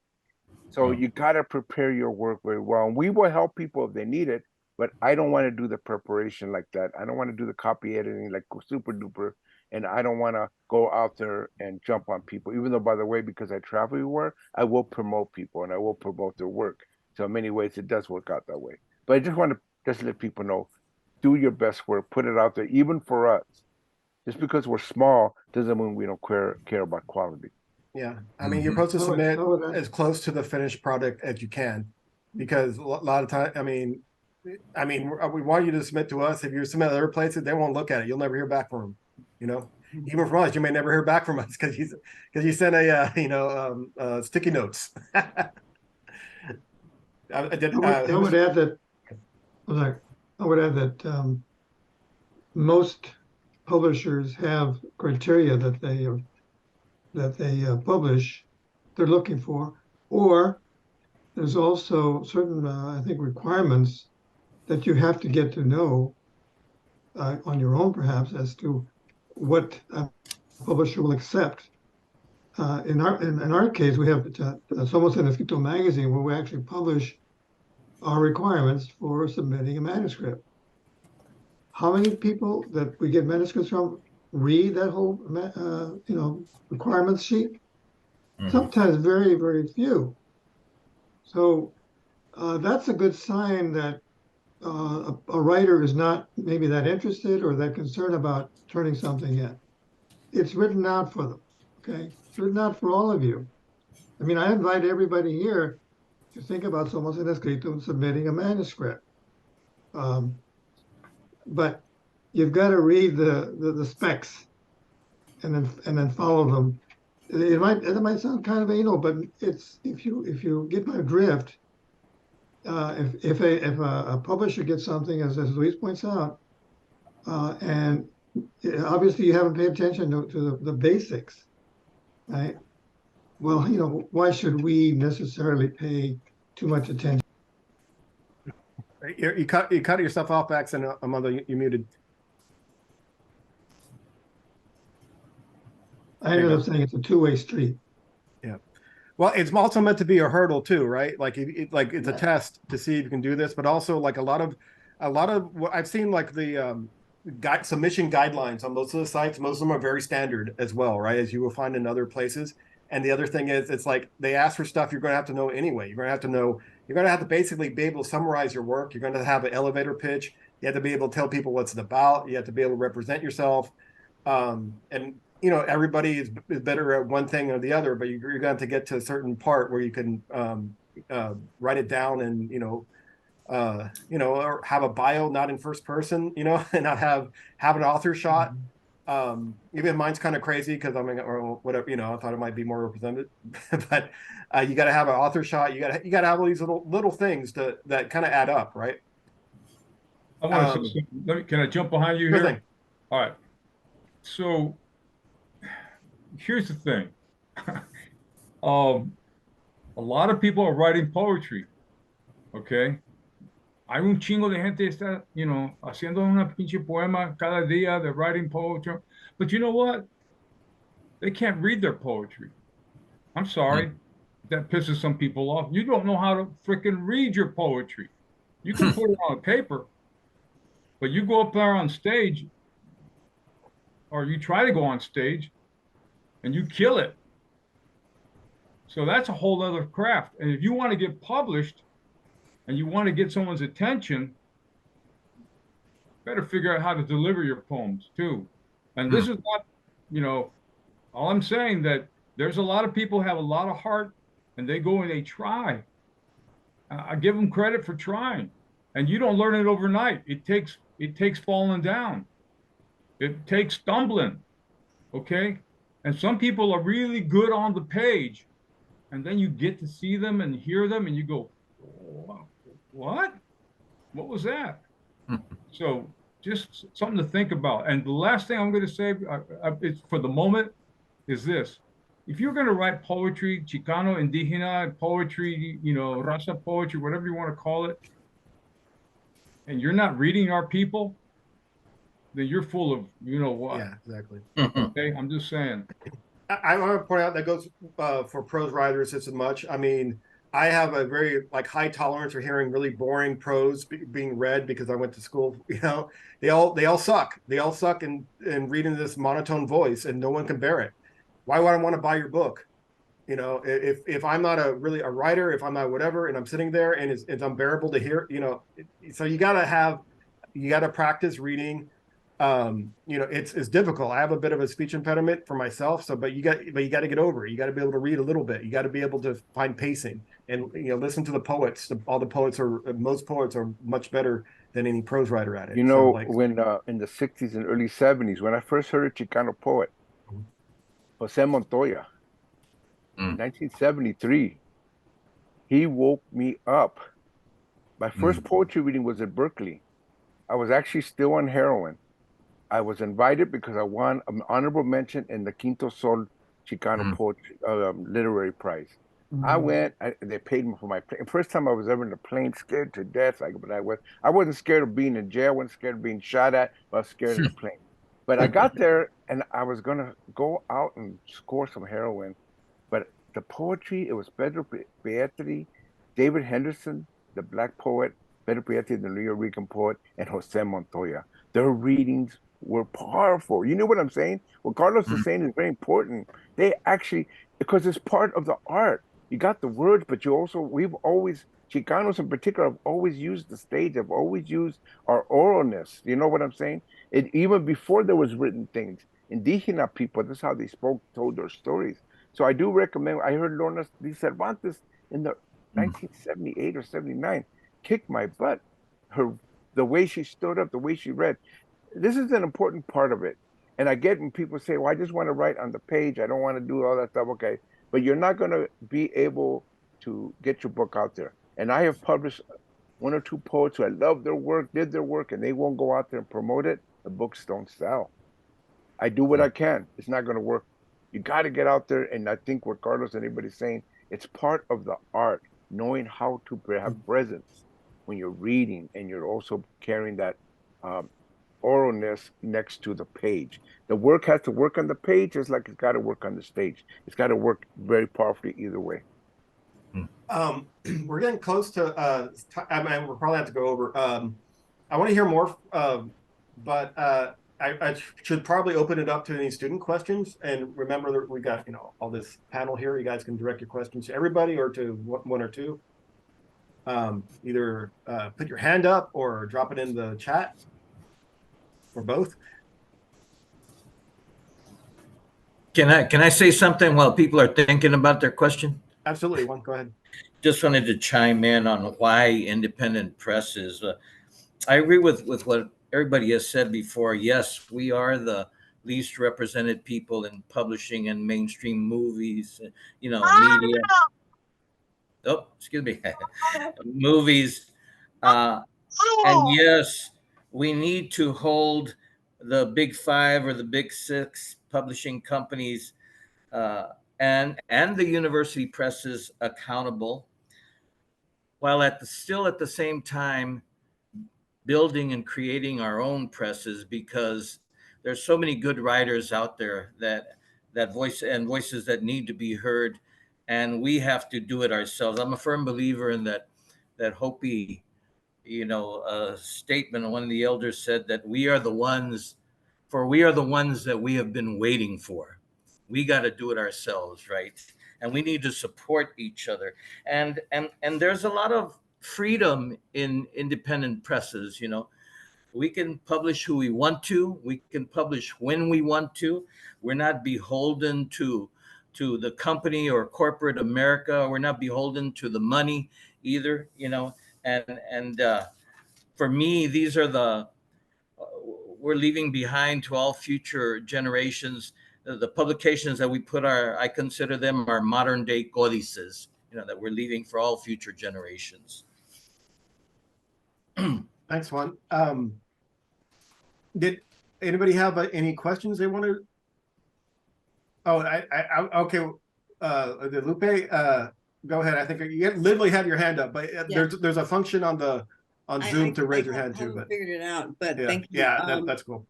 So you got to prepare your work very well. And we will help people if they need it, but I don't want to do the preparation like that. I don't want to do the copy editing like super duper. And I don't want to go out there and jump on people, even though, by the way, because I travel everywhere, I will promote people and I will promote their work. So in many ways, it does work out that way. But I just want to just let people know, do your best work, put it out there, even for us. Just because we're small doesn't mean we don't care about quality. Yeah, I mean, you're supposed to submit as close to the finished product as you can, because a lot of time, I mean, we want you to submit to us. If you submit other places, they won't look at it. You'll never hear back from them. Even from us, you may never hear back from us because you sent a sticky notes. I would add that most publishers have criteria that they publish they're looking for, or there's also certain I think requirements that you have to get to know on your own, perhaps, as to what a publisher will accept. In our case, we have Somos, escrito magazine, where we actually publish our requirements for submitting a manuscript. How many people that we get manuscripts from read that whole requirements sheet? Sometimes very, very few. So that's a good sign that a writer is not maybe that interested or that concerned about turning something in. It's written out for them, okay? It's written out for all of you. I mean, I invite everybody here to think about Somos escrito and submitting a manuscript. But you've got to read the specs and then follow them. It might sound kind of anal, but it's if you get my drift. If a publisher gets something, as Luis points out, and obviously you haven't paid attention to the basics, right? Well, why should we necessarily pay too much attention? You cut yourself off, Max, and Armando, you muted. I ended up saying it's a two-way street. Yeah. Well, it's also meant to be a hurdle too, right? Like it's a test to see if you can do this, but also like a lot of what I've seen, like the submission guidelines on most of the sites, most of them are very standard as well, right? As you will find in other places. And the other thing is, it's like they ask for stuff you're going to have to know anyway. You're going to have to basically be able to summarize your work. You're going to have an elevator pitch. You have to be able to tell people what's it about. You have to be able to represent yourself. And everybody is better at one thing or the other, but you're going to have to get to a certain part where you can write it down and or have a bio not in first person, and not have an author shot. Even mine's kind of crazy because or whatever, I thought it might be more represented, but you got to have an author shot. You got to have all these little things that kind of add up, right? I want to say something. Can I jump behind you here? Thing. All right. So here's the thing. A lot of people are writing poetry. Okay. Hay un chingo de gente está, haciendo una pinche poema cada día. They're writing poetry. But you know what? They can't read their poetry. I'm sorry. that pisses some people off. You don't know how to freaking read your poetry. You can put it on paper, but you go up there on stage, or you try to go on stage, and you kill it. So that's a whole other craft. And if you want to get published and you want to get someone's attention, better figure out how to deliver your poems too. And this is not, you know, all I'm saying that there's a lot of people have a lot of heart and they go and they try. I give them credit for trying. And you don't learn it overnight. It takes falling down. It takes stumbling. Okay? And some people are really good on the page. And then you get to see them and hear them and you go, what? What was that? So just something to think about. And the last thing I'm going to say, it's for the moment, is this. If you're going to write poetry, Chicano, Indígena poetry, you know, raza poetry, whatever you want to call it, and you're not reading our people, then you're full of, you know what. Yeah, exactly. Okay, I'm just saying. I want to point out that goes for prose writers just as much. I mean, I have a very like high tolerance for hearing really boring prose being read because I went to school. You know, they all suck. They all suck in reading this monotone voice, and no one can bear it. Why would I want to buy your book? You know, if I'm not a writer, if I'm not whatever, and I'm sitting there and it's unbearable to hear, you know, so you gotta practice reading. You know, it's difficult. I have a bit of a speech impediment for myself, but you got to get over it. You got to be able to read a little bit. You got to be able to find pacing and, you know, listen to the poets. Most poets are much better than any prose writer at it. You know, so, like, when in the 60s and early 70s, when I first heard a Chicano poet, Jose Montoya, 1973, he woke me up. My first poetry reading was at Berkeley. I was actually still on heroin. I was invited because I won an honorable mention in the Quinto Sol Chicano Poetry Literary Prize. I went. They paid me for my plane. First time I was ever in a plane, scared to death. But I wasn't scared of being in jail. I wasn't scared of being shot at. But I was scared of the plane. But I got there, and I was gonna go out and score some heroin. But the poetry, it was Pedro Pietri, David Henderson, the black poet, Pedro Pietri, the Rio Rican poet, and Jose Montoya. Their readings were powerful. You know what I'm saying? What Carlos is saying is very important. They actually, because it's part of the art. You got the words, but we've always, Chicanos in particular, have always used the stage, have always used our oralness. You know what I'm saying? Even before there was written things, Indígena people, that's how they told their stories. So I do recommend, I heard Lorna de Cervantes in the 1978 or 79, kicked my butt. The way she stood up, the way she read. This is an important part of it. And I get when people say, well, I just want to write on the page. I don't want to do all that stuff. Okay. But you're not going to be able to get your book out there. And I have published one or two poets who I love their work, did their work, and they won't go out there and promote it. The books don't sell. I do what I can. It's not going to work. You got to get out there. And I think what Carlos and everybody's saying, it's part of the art, knowing how to have presence when you're reading and you're also carrying that oralness next to the page. The work has to work on the page just like it's got to work on the stage. It's got to work very powerfully either way. We're getting close to I mean, we'll probably have to go over. I want to hear more, but I should probably open it up to any student questions. And remember that we got, you know, all this panel here. You guys can direct your questions to everybody or to one or two. Either put your hand up or drop it in the chat. Or both. Can I say something while people are thinking about their question? Absolutely, Juan, go ahead. Just wanted to chime in on why independent press is. I agree with what everybody has said before. Yes, we are the least represented people in publishing and mainstream movies, you know, media. Oh, excuse me, movies. And yes, we need to hold the big five or the big six publishing companies and the university presses accountable, while still at the same time building and creating our own presses, because there's so many good writers out there that voices that need to be heard. and we have to do it ourselves. I'm a firm believer in that Hopi, statement. One of the elders said that we are the ones that we have been waiting for. We got to do it ourselves, right? And we need to support each other. And there's a lot of freedom in independent presses. We can publish who we want to. We can publish when we want to. We're not beholden to the company or corporate America. We're not beholden to the money either. And for me, these are we're leaving behind to all future generations the publications that we I consider them our modern day codices, that we're leaving for all future generations. Thanks, Juan. Did anybody have any questions they want to? Oh, okay. Lupe, go ahead. I think you literally have your hand up, but there's a function on Zoom to raise your hand too. But figured it out. But thank you. Yeah, that's cool.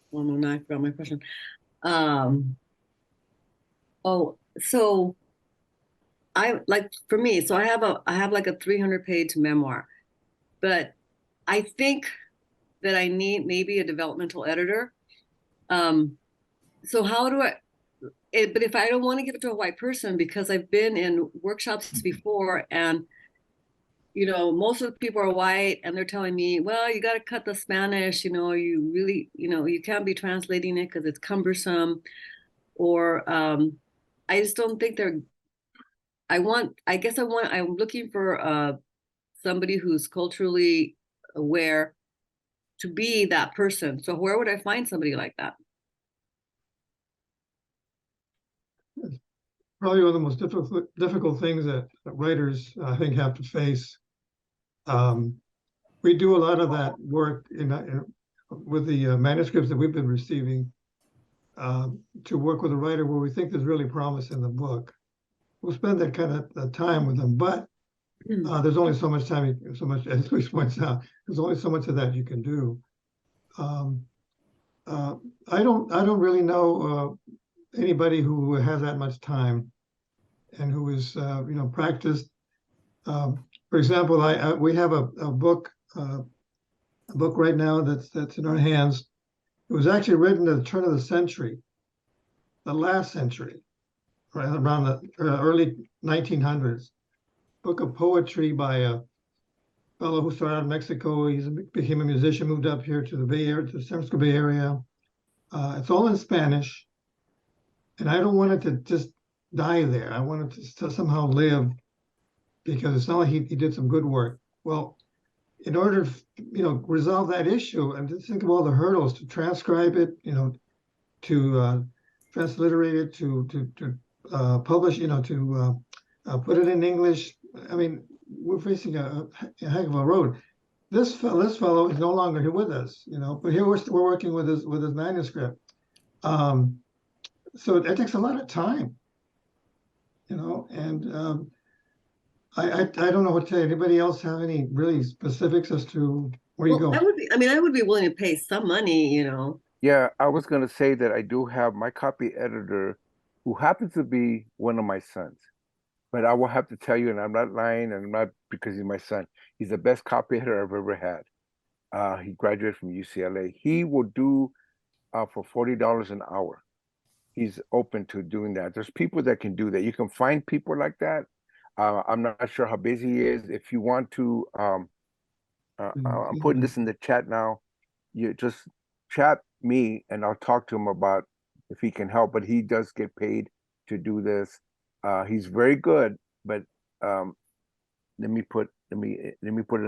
Well, no, I forgot my question. So for me, so I have like a 300-page memoir, but I think that I need maybe a developmental editor. So how do but if I don't want to give it to a white person, because I've been in workshops before, and most of the people are white, and they're telling me, well, you got to cut the Spanish, you really, you can't be translating it because it's cumbersome, or I just don't think I'm looking for somebody who's culturally aware to be that person. So where would I find somebody like that? Probably one of the most difficult things that writers, I think, have to face. We do a lot of that work with the manuscripts that we've been receiving to work with a writer where we think there's really promise in the book. We'll spend that kind of time with them, but there's only so much time, as Luis points out, there's only so much of that you can do. I don't really know anybody who has that much time and who is practiced. For example, we have a book right now that's in our hands. It was actually written at the turn of the century, the last century, right around the early 1900s. Book of poetry by a fellow who started out in Mexico. He became a musician, moved up here to the Bay Area, to the San Francisco Bay Area. It's all in Spanish, and I don't want it to just die there. I want it to somehow live, because it's not like he did some good work. Well, in order to resolve that issue, and just think of all the hurdles to transcribe it, to transliterate it, to publish, to put it in English. I mean, we're facing a heck of a road. This fellow is no longer here with us, but here we're working with his manuscript. So it takes a lot of time, and I don't know what to tell you. Anybody else have any really specifics as to where you go? I would be willing to pay some money, Yeah, I was going to say that I do have my copy editor, who happens to be one of my sons. But I will have to tell you, and I'm not lying, and I'm not because he's my son. He's the best copy editor I've ever had. He graduated from UCLA. He will do for $40 an hour. He's open to doing that. There's people that can do that. You can find people like that. I'm not sure how busy he is. If you want to, I'm putting this in the chat now. You just chat me, and I'll talk to him about if he can help. But he does get paid to do this. He's very good, but let me put it in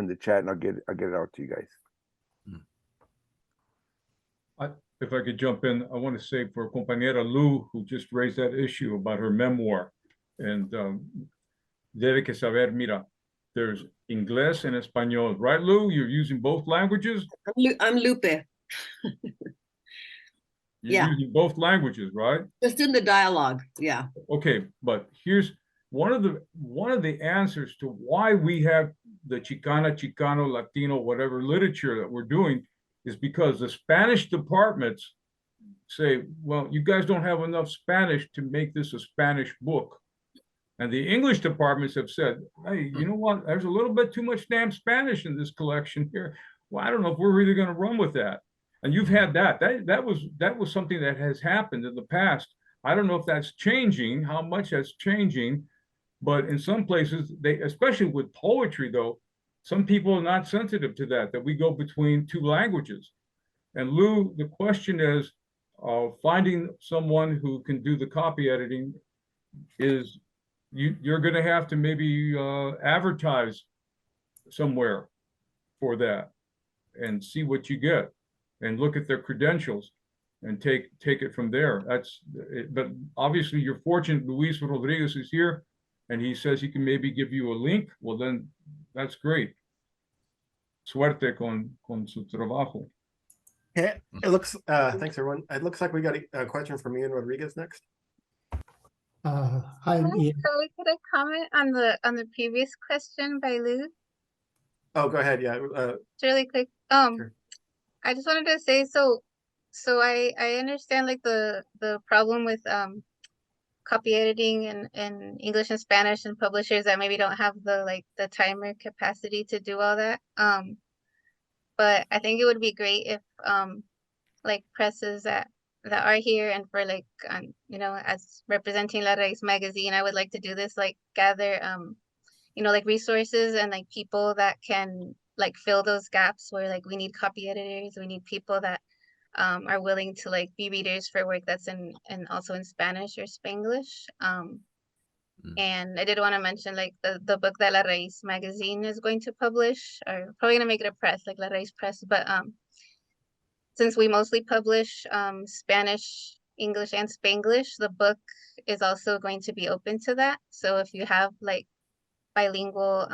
the chat, and I'll get it out to you guys. If I could jump in, I want to say for compañera Lou, who just raised that issue about her memoir, and debe que saber, mira, there's Inglés and Español, right, Lou? You're using both languages? I'm Lupe. You're using both languages, right? Just in the dialogue, yeah. Okay, but here's one of the answers to why we have the Chicano, Latino, whatever literature that we're doing, is because the Spanish departments say, well, you guys don't have enough Spanish to make this a Spanish book. And the English departments have said, hey, you know what? There's a little bit too much damn Spanish in this collection here. Well, I don't know if we're really going to run with that. And you've had that. That was something that has happened in the past. I don't know if that's changing, how much that's changing, but in some places, especially with poetry, though, some people are not sensitive to that we go between two languages. And Lou, the question is, finding someone who can do the copy editing is you're going to have to maybe advertise somewhere for that and see what you get and look at their credentials and take it from there. But obviously you're fortunate Luis Rodriguez is here and he says he can maybe give you a link. Well, then that's great. Suerte con su trabajo. Yeah, it looks, thanks everyone. It looks like we got a question from Ian Rodriguez next. Hi, So Ian. could I comment on the previous question by Lou? Oh, go ahead. Yeah. It's really quick. Sure. I just wanted to say, so I understand like the problem with copy editing in English and Spanish and publishers that maybe don't have the time or capacity to do all that. But I think it would be great if like presses that are here and for like you know, as representing La Raiz magazine, I would like to do this, like gather you know, like resources and like people that can like fill those gaps where like we need copy editors, we need people that are willing to like be readers for work that's in and also in Spanish or Spanglish. And I did want to mention like the book that La Raiz magazine is going to publish, or probably gonna make it a press, like La Raiz press, but since we mostly publish Spanish, English, and Spanglish, the book is also going to be open to that. So if you have like bilingual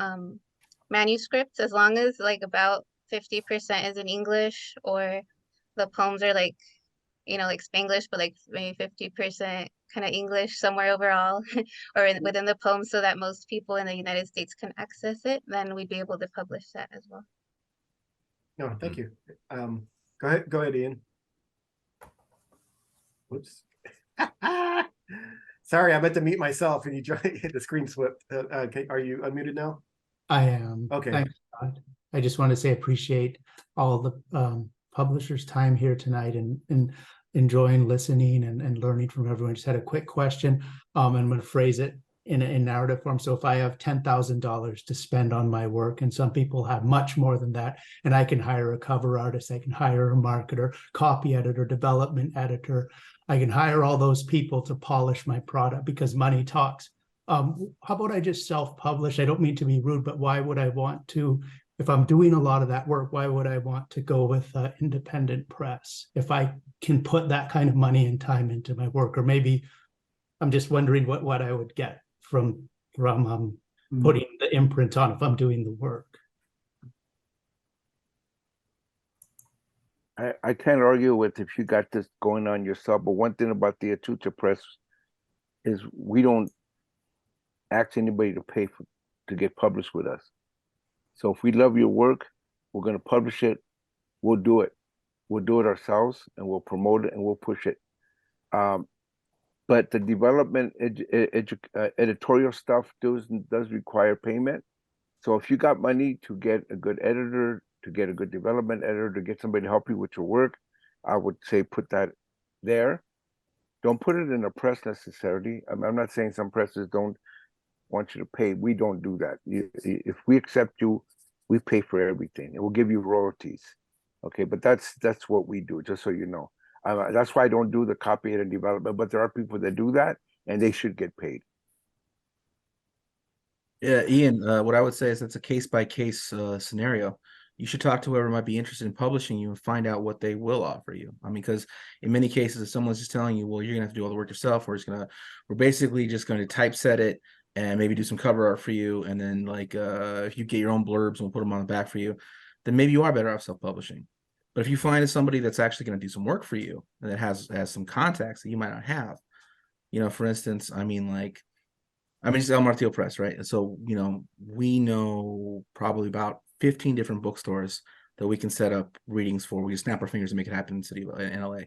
manuscripts, as long as like about 50% is in English, or the poems are like, you know, like Spanglish, but like maybe 50% kind of English somewhere overall, or within the poem, so that most people in the United States can access it, then we'd be able to publish that as well. No, thank you. Go ahead, Ian. Whoops. Sorry, I meant to mute myself and you hit the screen swept. Are you unmuted now? I am. Okay. Thanks, Todd. I just want to say appreciate all the publishers' time here tonight and enjoying listening and learning from everyone. Just had a quick question. I'm going to phrase it in narrative form. So if I have $10,000 to spend on my work, and some people have much more than that, and I can hire a cover artist, I can hire a marketer, copy editor, development editor, I can hire all those people to polish my product because money talks. How about I just self-publish? I don't mean to be rude, but why would I want to, if I'm doing a lot of that work, why would I want to go with independent press if I can put that kind of money and time into my work? Or maybe I'm just wondering what I would get from putting the imprint on if I'm doing the work. I can't argue with if you got this going on yourself, but one thing about the Atucha Press is we don't ask anybody to pay to get published with us. So if we love your work, we're going to publish it, we'll do it. We'll do it ourselves and we'll promote it and we'll push it. But the development editorial stuff does require payment. So if you got money to get a good editor, to get a good development editor, to get somebody to help you with your work, I would say put that there. Don't put it in a press necessarily. I'm not saying some presses don't want you to pay. We don't do that. If we accept you, we pay for everything and we'll give you royalties. Okay, but that's what we do, just so you know. That's why I don't do the copy and development, but there are people that do that and they should get paid. Yeah, Ian, what I would say is it's a case-by-case scenario. You should talk to whoever might be interested in publishing you and find out what they will offer you. I mean, because in many cases, if someone's just telling you, well, you're gonna have to do all the work yourself, we're basically just going to typeset it and maybe do some cover art for you. And then like, if you get your own blurbs and we'll put them on the back for you, then maybe you are better off self-publishing. But if you find somebody that's actually going to do some work for you and that has some contacts that you might not have, you know, for instance, it's El Martillo Press, right? And so, you know, we know probably about 15 different bookstores that we can set up readings for. We can snap our fingers and make it happen in the city in LA.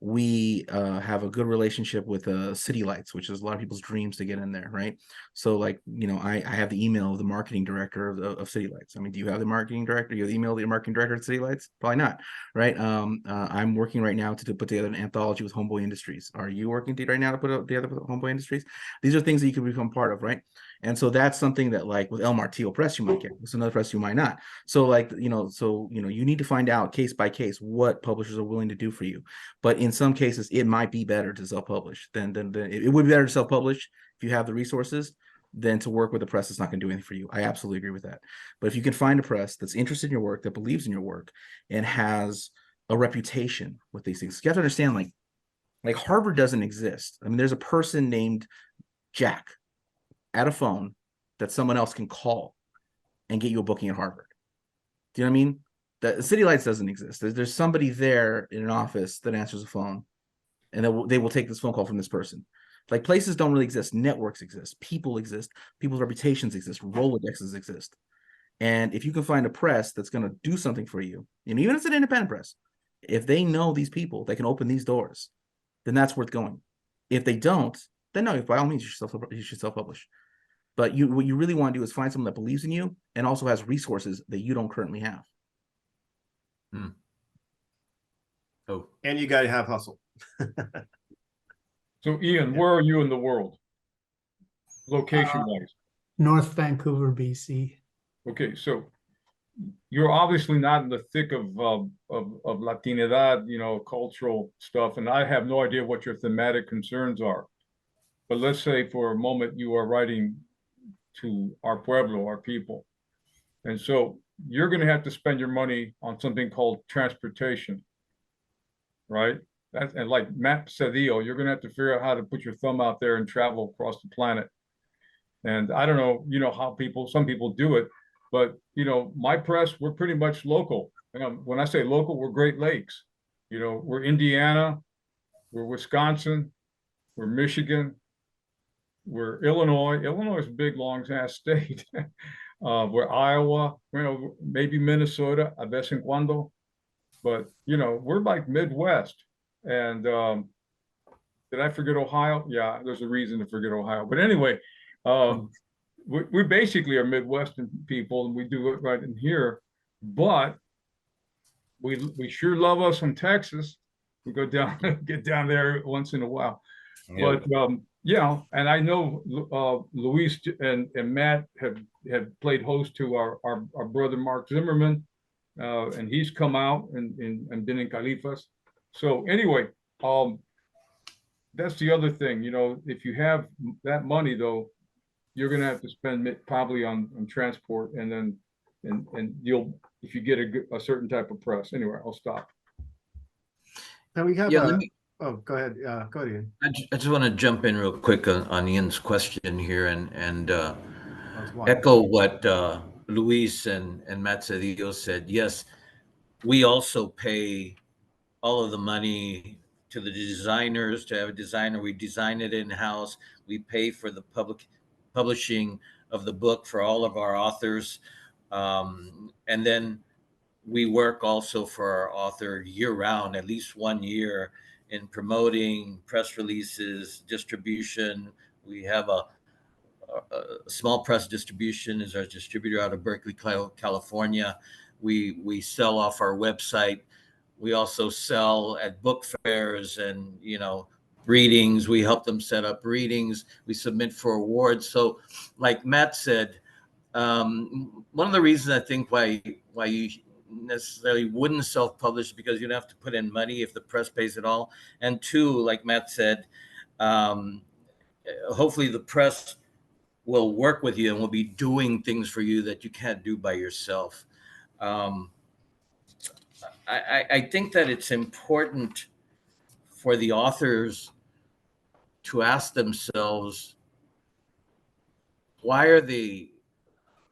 we have a good relationship with City Lights, which is a lot of people's dreams to get in there, right? So like, you know, I have the email of the marketing director of City Lights. I mean, do you have the marketing director? You have the email of the marketing director at City Lights? Probably not, right? I'm working right now to put together an anthology with Homeboy Industries. Are you working right now to put together with Homeboy Industries? These are things that you can become part of, right? And so that's something that, like with El Martillo Press, you might get. It's another press you might not. So like, you know, you need to find out case by case what publishers are willing to do for you. But in some cases, it might be better to self-publish than it would be better to self-publish if you have the resources than to work with a press that's not going to do anything for you. I absolutely agree with that. But if you can find a press that's interested in your work, that believes in your work, and has a reputation with these things, you have to understand, like Harvard doesn't exist. I mean, there's a person named Jack at a phone that someone else can call and get you a booking at Harvard. Do you know what I mean? The City Lights doesn't exist. There's somebody there in an office that answers the phone, and they will take this phone call from this person. Like, places don't really exist. Networks exist. People exist. People's reputations exist. Rolodexes exist. And if you can find a press that's going to do something for you, and even if it's an independent press, if they know these people that can open these doors, then that's worth going. If they don't, then no, by all means, you should self-publish. But what you really want to do is find someone that believes in you and also has resources that you don't currently have. Oh, And you got to have hustle. So Ian, where are you in the world? Location-wise? North Vancouver, BC. Okay, so you're obviously not in the thick of Latinidad, you know, cultural stuff, and I have no idea what your thematic concerns are. But let's say for a moment you are writing to our pueblo, our people. And so you're going to have to spend your money on something called transportation, right? And like Matt Sedillo, you're going to have to figure out how to put your thumb out there and travel across the planet. And I don't know, you know, how some people do it, but, you know, my press, we're pretty much local. When I say local, we're Great Lakes. You know, we're Indiana, we're Wisconsin, we're Michigan, we're Illinois. Illinois is a big, long-ass state. We're Iowa, you know, maybe Minnesota, a vez en cuando. But, you know, we're like Midwest. And did I forget Ohio? Yeah, there's a reason to forget Ohio. But anyway, we basically are Midwestern people, and we do it right in here. But we sure love us from Texas. We go down, get down there once in a while. yeah. But yeah, and I know Luis and Matt have played host to our brother Mark Zimmerman, and he's come out and been in Califas. So anyway, that's the other thing. You know, if you have that money though, you're gonna have to spend it probably on transport, and then and you'll, if you get a certain type of press. Anyway, I'll stop. Now we have Yeah, oh, go ahead. Go ahead, Ian. I just want to jump in real quick on Ian's question here and One. echo what Luis and Matt Sedillo said. Yes, we also pay all of the money to the designers to have a designer. We design it in-house. We pay for the publishing of the book for all of our authors. And then we work also for our author year-round, at least 1 year, in promoting press releases, distribution. We have a small press distribution is our distributor out of Berkeley, California. We sell off our website. We also sell at book fairs and, you know, readings. We help them set up readings. We submit for awards. So like Matt said, one of the reasons I think why you necessarily wouldn't self-publish, because you don't have to put in money if the press pays it all. And two, like Matt said, hopefully the press will work with you and will be doing things for you that you can't do by yourself. I think that it's important for the authors to ask themselves, why are they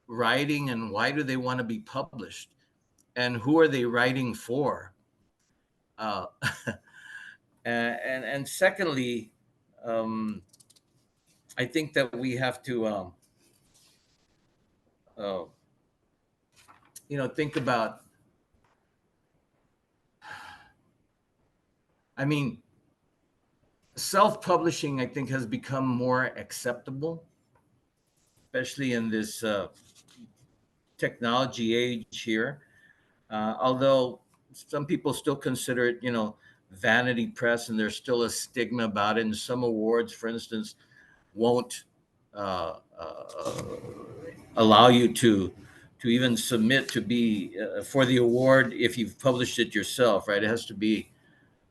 writing and why do they want to be published? And who are they writing for? And secondly, I think that we have to, you know, think about I mean, self-publishing, I think, has become more acceptable, especially in this technology age here. Although some people still consider it, vanity press, and there's still a stigma about it. And some awards, for instance, won't allow you to even submit to be for the award if you've published it yourself, right? It has to be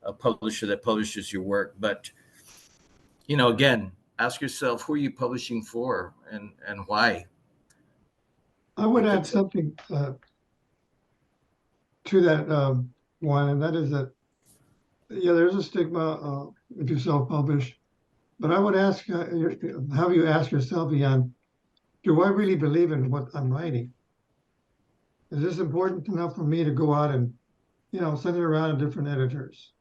a publisher that publishes your work. But again, ask yourself, who are you publishing for, and why? I would If add it's a- something to that one, and that is that, yeah, there's a stigma if you self-publish, but I would ask, have you ask yourself, Ian, do I really believe in what I'm writing? Is this important enough for me to go out and, send it around to different editors?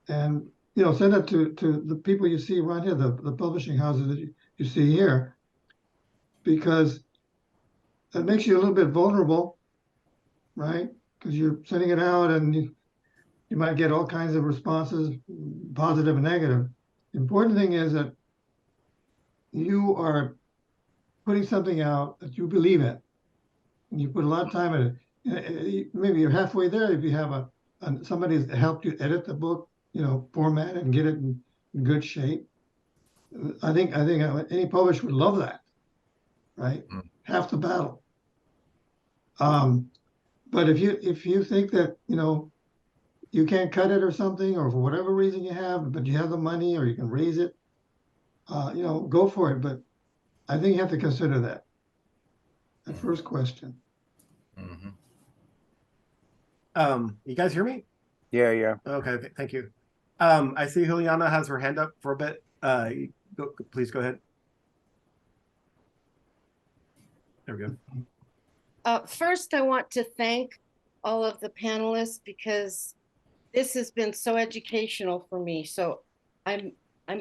And, send it to the people you see around here, the publishing houses that you see here, because it makes you a little bit vulnerable, right? Because you're sending it out and you might get all kinds of responses, positive and negative. The important thing is that you are putting something out that you believe in. And you put a lot of time in it. Maybe you're halfway there if you have somebody that's helped you edit the book, format it and get it in good shape. I think any publisher would love that, right? Half the battle. But if you think that you can't cut it or something, or for whatever reason you have, but you have the money or you can raise it, go for it. But I think you have to consider that first question. Mhm. You guys hear me? Yeah. Okay, thank you. I see Juliana has her hand up for a bit. Please go ahead. There we go. First, I want to thank all of the panelists because this has been so educational for me. So I'm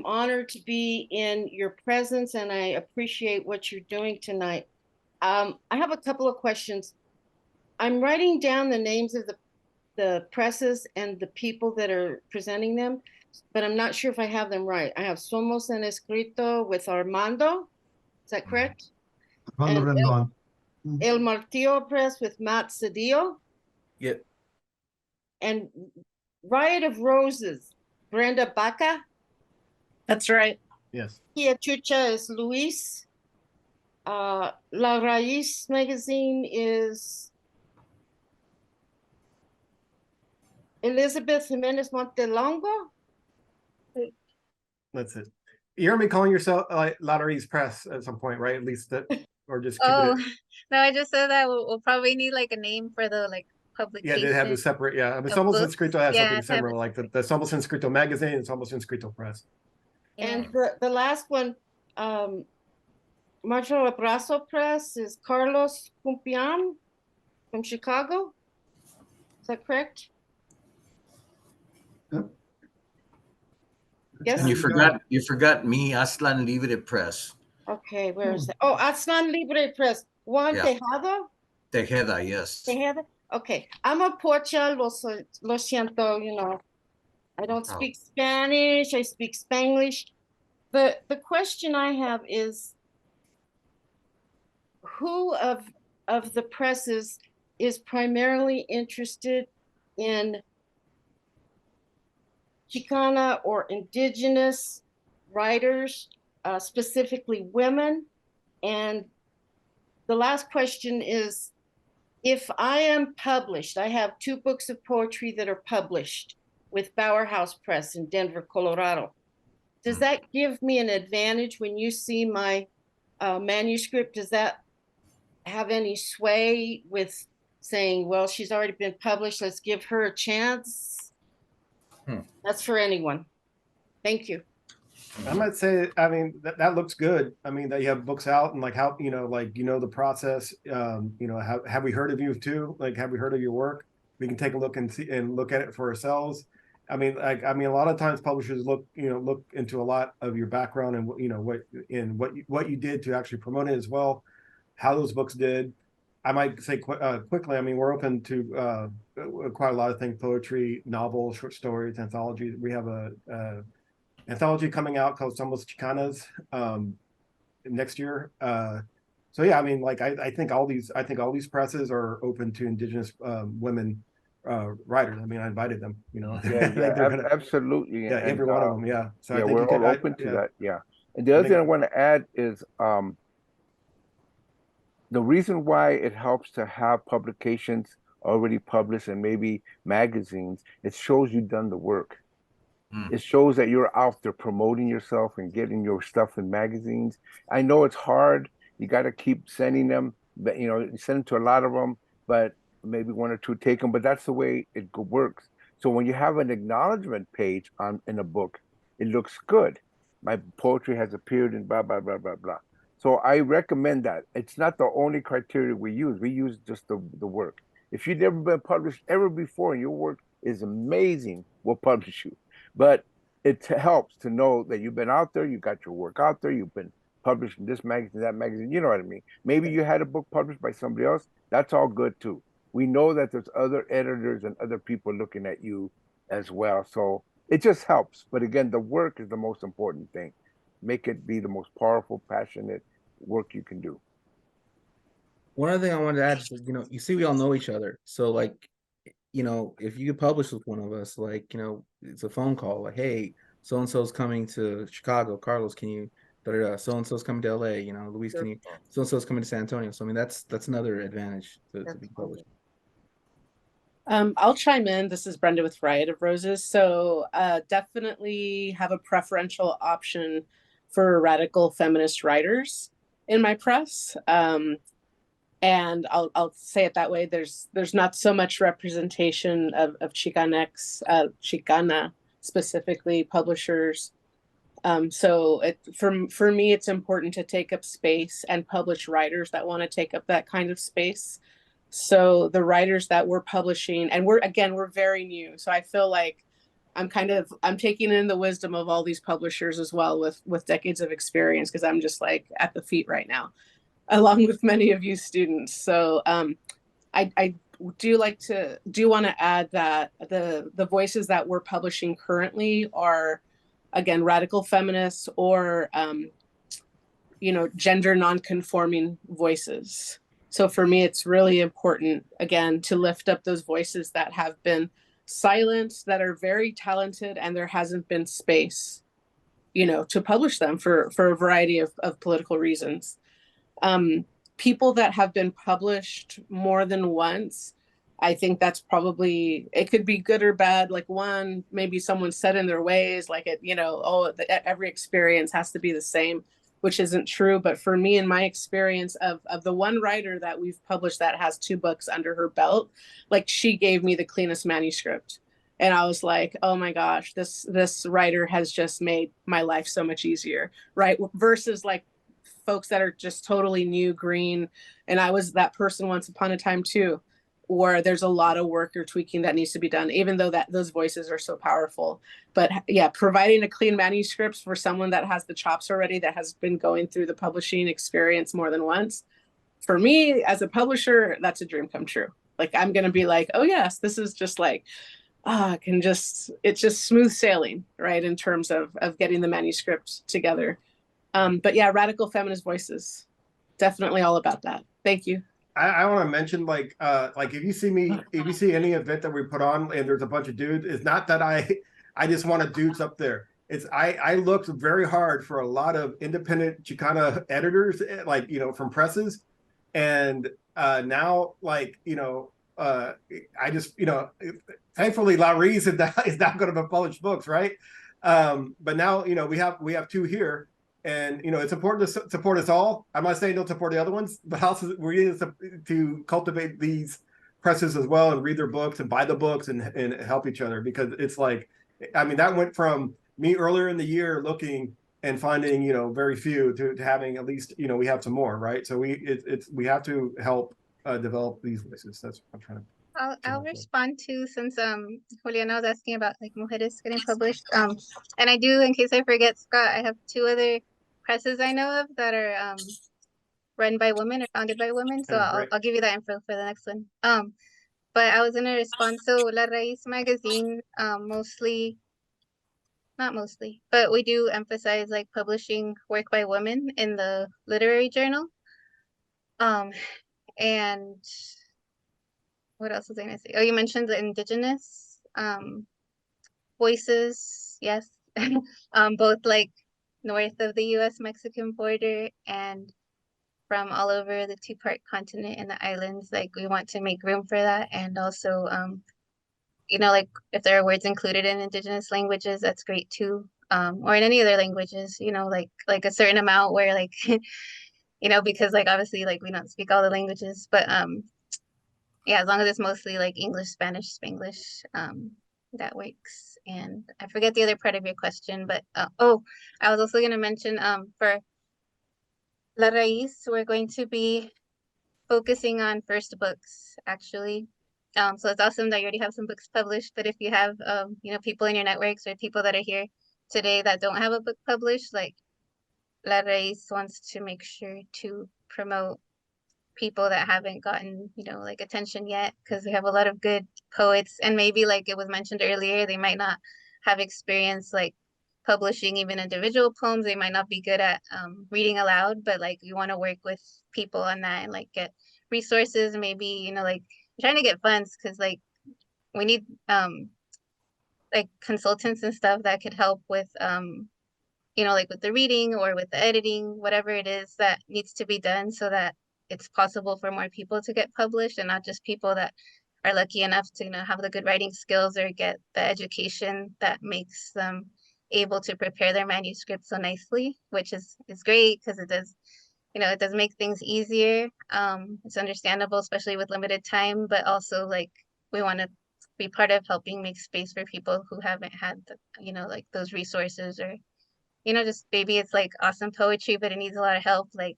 honored to be in your presence, and I appreciate what you're doing tonight. I have a couple of questions. I'm writing down the names of the presses and the people that are presenting them, but I'm not sure if I have them right. I have Somos escrito with Armando. Is that correct? Armando Rendon. El Martillo Press with Matt Sedillo. Yep. And Riot of Roses, Brenda Vaca. That's right. Yes. Chuca is Luis. La Raiz magazine is Elizabeth Jimenez Montelongo. That's it. You're gonna be calling yourself like Lotteries Press at some point, right? At least that, or just keep Oh, it. no, I just said that we'll probably need like a name for the Yeah, publication. they have the separate. Yeah, I mean, of Somos books. Escrito has Yeah, something to have similar, a like the Somos Escrito magazine and Somos Escrito Press. And the last one, Abrazo Press is Carlos Cumpian from Chicago. Is that correct? Yep. Yes. And you forgot me, Aztlan Libre Press. Okay, where is that? Oh, Aztlan Libre Press. Juan Yeah. Tejeda? Yes. Tejeda? Okay. I'm a Pocha, lo siento, I don't speak Spanish, I speak Spanglish. The question I have is, who of the presses is primarily interested in Chicana or indigenous writers, specifically women? And the last question is, if I am published, I have 2 books of poetry that are published with Bauer House Press in Denver, Colorado. Does that give me an advantage when you see my manuscript? Does that have any sway with saying, well, she's already been published, let's give her a chance? That's for anyone. Thank you. I might say, I mean, that looks good. I mean, that you have books out and like how, the process, have we heard of you too? Like, have we heard of your work? We can take a look and see and look at it for ourselves. I mean, a lot of times publishers look into a lot of your background and what you did to actually promote it as well, how those books did. I might say quickly, I mean, we're open to quite a lot of things: poetry, novels, short stories, anthologies. We have a anthology coming out called Somos, Chicanos next year. So yeah, I mean, like I think all these presses are open to Indigenous women writers. I mean, I invited them. You know, Absolutely. Yeah, every one of them. Yeah. So yeah, I think we're all open to that. Yeah. And the other thing I want to add is the reason why it helps to have publications already published and maybe magazines, it shows you've done the work. It shows that you're out there promoting yourself and getting your stuff in magazines. I know it's hard. You got to keep sending them, but you send them to a lot of them, but maybe one or two take them. But that's the way it works. So when you have an acknowledgement page in a book, it looks good. My poetry has appeared in blah blah blah blah blah. So I recommend that. It's not the only criteria we use. We use just the work. If you've never been published ever before and your work is amazing, we'll publish you. But it helps to know that you've been out there, you got your work out there, you've been published in this magazine, that magazine, you know what I mean? Maybe you had a book published by somebody else, that's all good too. We know that there's other editors and other people looking at you as well. So it just helps. But again, the work is the most important thing. Make it be the most powerful, passionate work you can do. One other thing I wanted to add is, you see, we all know each other. So like, if you could publish with one of us, like, it's a phone call, like, hey, so-and-so's coming to Chicago. Carlos, can you, so-and-so's coming to LA, Luis, can you, so-and-so's coming to San Antonio. So, I mean, that's another advantage to be published. I'll chime in. This is Brenda with Riot of Roses. So definitely have a preferential option for radical feminist writers in my press. And I'll say it that way. There's not so much representation of Chicanx, Chicana specifically publishers. So for me, it's important to take up space and publish writers that want to take up that kind of space. So the writers that we're publishing, and we're very new. So I feel like I'm taking in the wisdom of all these publishers as well with decades of experience, because I'm just like at the feet right now, along with many of you students. So I do want to add that the voices that we're publishing currently are, again, radical feminists or gender non-conforming voices. So for me, it's really important, again, to lift up those voices that have been silenced, that are very talented, and there hasn't been space, to publish them for a variety of political reasons. People that have been published more than once, I think that's probably, it could be good or bad. Like one, maybe someone set in their ways, like every experience has to be the same, which isn't true. But for me, in my experience of the one writer that we've published that has 2 books under her belt, like she gave me the cleanest manuscript. And I was like, oh my gosh, this writer has just made my life so much easier, right? Versus like folks that are just totally new, green. And I was that person once upon a time too, where there's a lot of work or tweaking that needs to be done, even though those voices are so powerful. But yeah, providing a clean manuscript for someone that has the chops already, that has been going through the publishing experience more than once, for me as a publisher, that's a dream come true. Like I'm going to be like, oh yes, this is just like, it's just smooth sailing, right? In terms of getting the manuscript together. But yeah, radical feminist voices, definitely all about that. Thank you. I want to mention, like if you see any event that we put on and there's a bunch of dudes, it's not that I just wanted dudes up there. It's I looked very hard for a lot of independent Chicana editors, like, from presses. And now, like, I just, thankfully Raiz is not going to publish books, right? But now, we have 2 here. And, it's important to support us all. I'm not saying don't support the other ones, but also we need to cultivate these presses as well and read their books and buy the books and help each other, because it's like, I mean, that went from me earlier in the year looking and finding, very few to having at least, we have some more, right? So we have to help develop these voices. That's what I'm trying to. I'll respond to, since Juliana was asking about like mujeres getting published. And I do, in case I forget, Scott, I have 2 other presses I know of that are run by women or founded by women. So I'll give you that info for the next one. But I was gonna respond. So La Raiz magazine, not mostly, but we do emphasize like publishing work by women in the literary journal. And what else was I gonna say? Oh, you mentioned the indigenous voices. Yes. Both like north of the US Mexican border and from all over the two-part continent and the islands. Like we want to make room for that. And also, you know, like if there are words included in indigenous languages, that's great too. Or in any other languages, you know, like a certain amount where like, you know, because like obviously like we don't speak all the languages, but yeah, as long as it's mostly like English, Spanish, Spanglish, that works. And I forget the other part of your question, but oh, I was also gonna mention for La Raiz, we're going to be focusing on first books actually. So it's awesome that you already have some books published, but if you have you know, people in your networks or people that are here today that don't have a book published, like La Raiz wants to make sure to promote people that haven't gotten, you know, like attention yet, because we have a lot of good poets, and maybe like it was mentioned earlier, they might not have experience like publishing even individual poems. They might not be good at reading aloud, but like we want to work with people on that and like get resources, maybe, you know, like trying to get funds, because like we need like consultants and stuff that could help with you know, like with the reading or with the editing, whatever it is that needs to be done so that it's possible for more people to get published, and not just people that are lucky enough to, you know, have the good writing skills or get the education that makes them able to prepare their manuscript so nicely, which is great because it does, you know, it does make things easier. It's understandable, especially with limited time, but also like we want to be part of helping make space for people who haven't had, the, you know, like those resources, or, you know, just maybe it's like awesome poetry, but it needs a lot of help. Like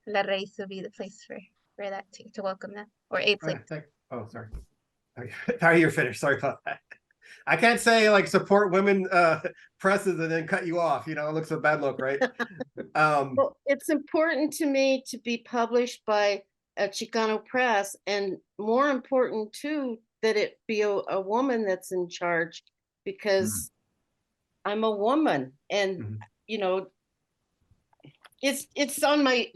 La Raiz would be the place for that to welcome that, or a place. Oh, sorry. How you're finished? Sorry about that. I can't say like support women presses and then cut you off. You know, it looks a bad look, right? Well, it's important to me to be published by a Chicano press, and more important too, that it be a woman that's in charge, because I'm a woman, and you know, it's on my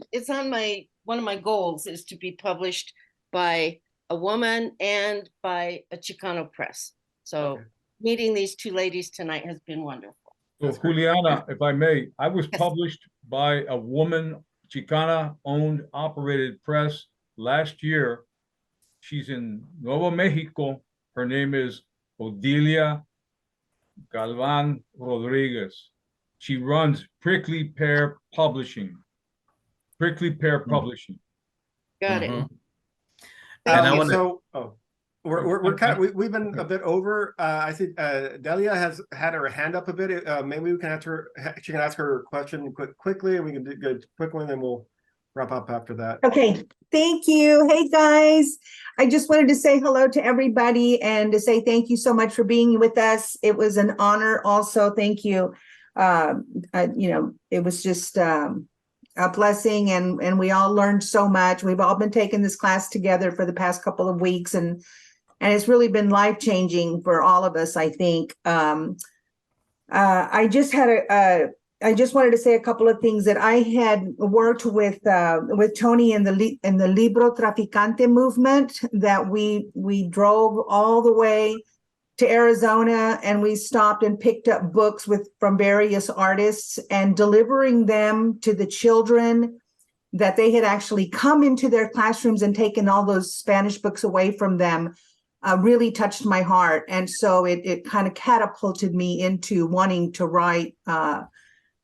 one of my goals is to be published by a woman and by a Chicano press. So meeting these two ladies tonight has been wonderful. So Juliana, if I may, I was published by a woman, Chicana owned, operated press last year. She's in Nuevo Mexico. Her name is Odilia Galvan Rodriguez. She runs Prickly Pear Publishing. Prickly Pear Publishing. Got it. And I want so we're kind of we've been a bit over. I see Delia has had her hand up a bit. Maybe we can answer. She can ask her question quickly, and we can do a quick one, and we'll wrap up after that. Okay, thank you. Hey guys, I just wanted to say hello to everybody and to say thank you so much for being with us. It was an honor. Also, thank you. You know, it was just a blessing, and we all learned so much. We've all been taking this class together for the past couple of weeks, and it's really been life-changing for all of us, I think. I just wanted to say a couple of things that I had worked with Tony in the Libro Traficante movement, that we drove all the way to Arizona, and we stopped and picked up books from various artists and delivering them to the children that they had actually come into their classrooms and taken all those Spanish books away from them. Really touched my heart. And so it kind of catapulted me into wanting to write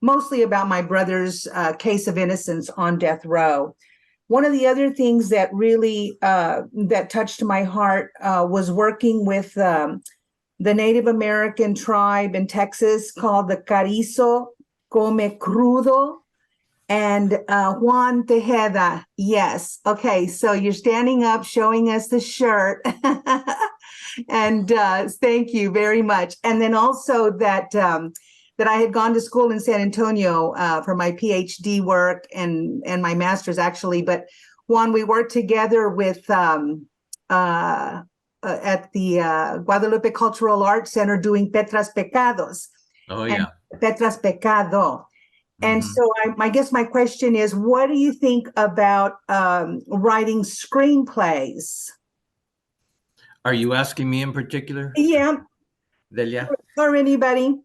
mostly about my brother's case of innocence on death row. One of the other things that really that touched my heart was working with the Native American tribe in Texas called the Carrizo Come Crudo, and Juan Tejeda. Yes. Okay. So you're standing up, showing us the shirt. And thank you very much. And then also that that I had gone to school in San Antonio for my PhD work and my master's actually. But Juan, we worked together with at the Guadalupe Cultural Arts Center doing Petras Pecados. Oh, and yeah. Petras Pecado. And Mhm. so I guess my question is, what do you think about writing screenplays? Are you asking me in particular, Yeah, Delia? or anybody?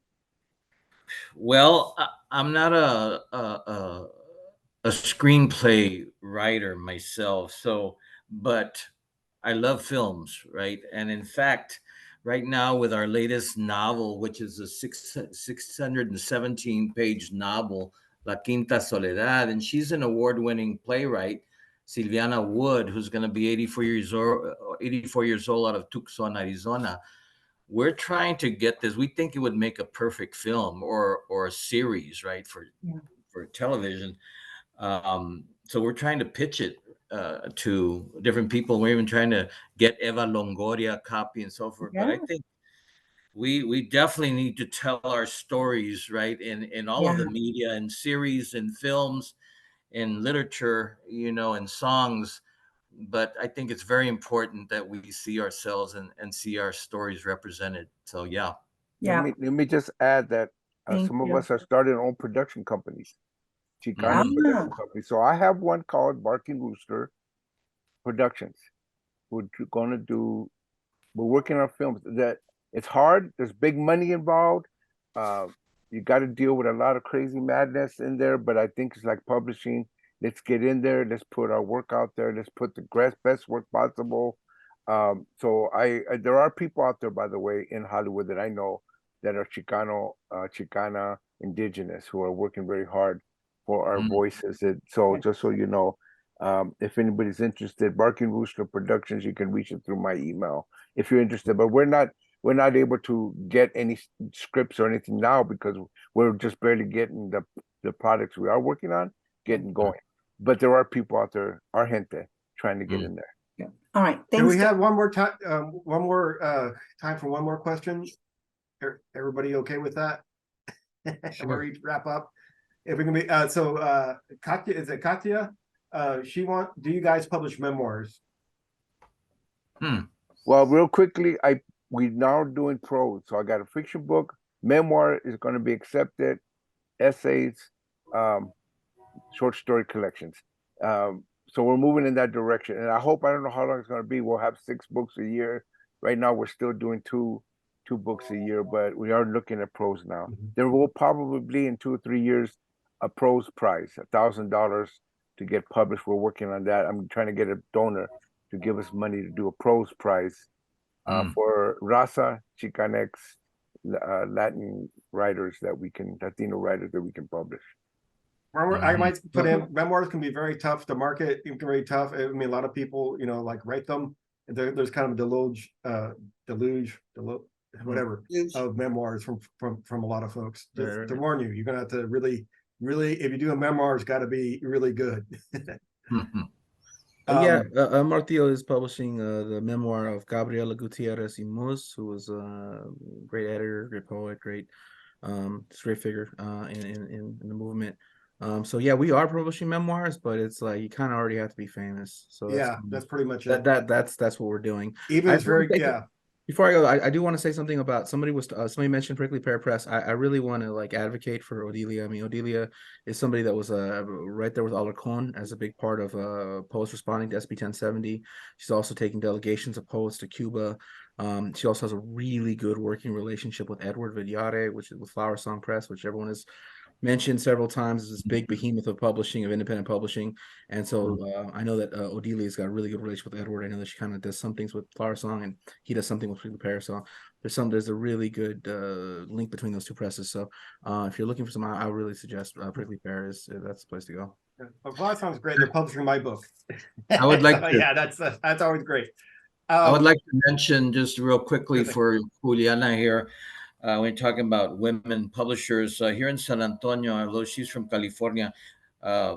Well, I'm not a screenplay writer myself, so but I love films, right? And in fact, right now with our latest novel, which is a 617-page novel, La Quinta Soledad, and she's an award-winning playwright, Silviana Wood, who's going to be 84 years old out of Tucson, Arizona. We're trying to get this. We think it would make a perfect film or a series, right, for television. So we're trying to pitch it to different people. We're even trying to get Eva Longoria a copy and so forth. But I think we definitely need to tell our stories, right, in all of the media and series and films and literature, you know, and songs. But I think it's very important that we see ourselves and see our stories represented. So yeah. Yeah. Let me just add that Thank some you. of us are starting our own production companies, Chicano Mhm. production company. So I have one called Barking Rooster Productions. We're working on films. That it's hard. There's big money involved. You got to deal with a lot of crazy madness in there. But I think it's like publishing. Let's get in there. Let's put our work out there. Let's put the best work possible. So there are people out there, by the way, in Hollywood that I know that are Chicano, Chicana, indigenous who are working very hard for our voices. So just so you know, if anybody's interested, Barking Rooster Productions, you can reach it through my email if you're interested. But we're not able to get any scripts or anything now because we're just barely getting the products we are working on getting going. But there are people out there, our gente, trying to get in there. Yeah. All right. Do Thanks. we have one more time? Time for one more question? Everybody okay with that? Sure. We wrap up. If we can be Katya, is it Katya? Do you guys publish memoirs? Well, real quickly, we now doing prose. So I got a fiction book. Memoir is going to be accepted. Essays, short story collections. So we're moving in that direction. And I don't know how long it's going to be. We'll have 6 books a year. Right now, we're still doing two books a year, but we are looking at prose now. There will probably in 2 or 3 years a prose prize, $1,000 to get published. We're working on that. I'm trying to get a donor to give us money to do a prose prize for raza, Chicanx, Latino writers that we can publish. I might put in memoirs can be very tough to market. It can be very tough. I mean, a lot of people, like write them. There's kind of a deluge, whatever, of memoirs from a lot of folks. To warn you, you're gonna have to really, if you do a memoir, it's got to be really good. Martillo is publishing the memoir of Gabriela Gutierrez y Mus, who was a great editor, great poet, great figure in the movement. So yeah, we are publishing memoirs, but it's like you kind of already have to be famous. So that's pretty much it. That's what we're doing. Even it's very Before I go, I do want to say something about somebody mentioned Prickly Pear Press. I really want to advocate for Odelia. I mean, Odelia is somebody that was right there with Alarcon as a big part of poets responding to SB 1070. She's also taking delegations of poets to Cuba. She also has a really good working relationship with Edward Villare, which is with Flower Song Press, which everyone has mentioned several times as this big behemoth of publishing, of independent publishing. And so I know that Odelia's got a really good relationship with Edward. I know that she kind of does some things with Flower Song and he does something with Prickly Pear. So there's a really good link between those two presses. So if you're looking for some, I would really suggest Prickly Pear that's the place to go. Flower Song's great. They're publishing my book. I would like to, that's always great. I would like to mention just real quickly for Juliana here, when talking about women publishers here in San Antonio, although she's from California,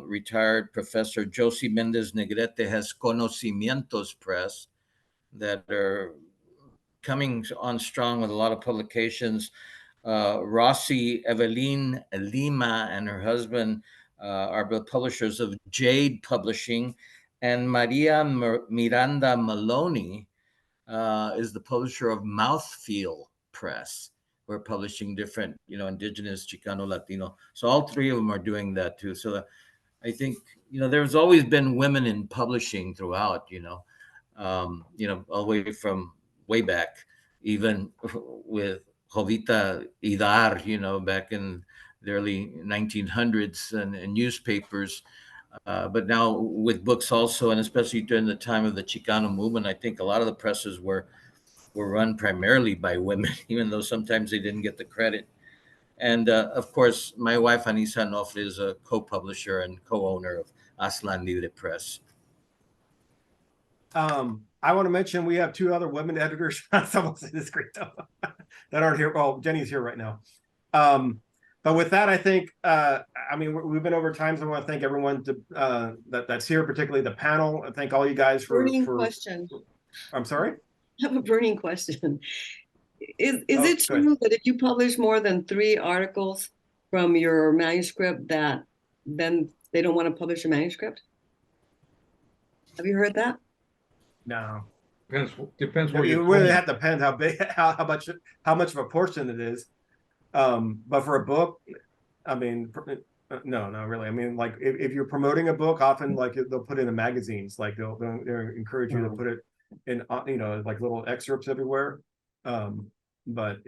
retired Professor Josie Mendez Negrete has Conocimientos Press that are coming on strong with a lot of publications. Rossi Evelyn Lima and her husband are the publishers of Jade Publishing, and Maria Miranda Maloney is the publisher of Mouthfeel Press. We're publishing different, indigenous, Chicano, Latino. So all three of them are doing that too. So I think, there's always been women in publishing throughout, all the way from way back, even with Jovita Idar, back in the early 1900s and newspapers. But now with books also, and especially during the time of the Chicano movement, I think a lot of the presses were run primarily by women, even though sometimes they didn't get the credit. And of course, my wife, Anissa Nofre, is a co-publisher and co-owner of Aztlan Libre Press. I want to mention we have two other women editors on Somos, escrito that aren't here. Well, Jenny's here right now. But with that, I think, we've been over time, so I want to thank everyone that's here, particularly the panel. I thank all you guys for... Question. I'm sorry? I have a burning question. Is it true that if you publish more than 3 articles from your manuscript, that then they don't want to publish your manuscript? Have you heard that? No. Depends where you you're really going. have to depend how big, how much of a portion it is. But for a book, no, not really. I mean, like if you're promoting a book, often like they'll put it in magazines, like they'll encourage you to put it in, like little excerpts everywhere. But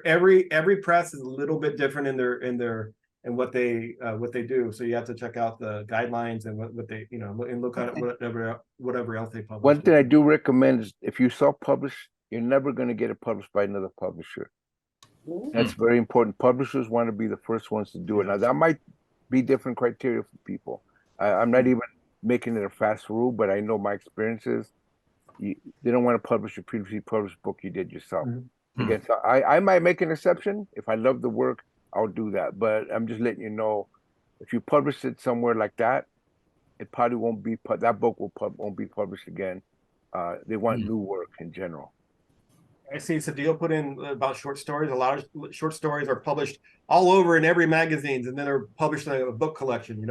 every press is a little bit different in what they do. So you have to check out the guidelines and what they, and look at whatever else they publish. One thing I do recommend is if you self-publish, you're never going to get it published by another publisher. That's very important. Publishers want to be the first ones to do it. Now that might be different criteria for people. I'm not even making it a fast rule, but I know my experiences. They don't want to publish a previously published book you did yourself. Again, so I might make an exception. If I love the work, I'll do that. But I'm just letting you know, if you publish it somewhere like that, it probably won't be, that book won't be published again. They want new work in general. I see Sedillo put in about short stories. A lot of short stories are published all over in every magazines, and then they're published in a book collection,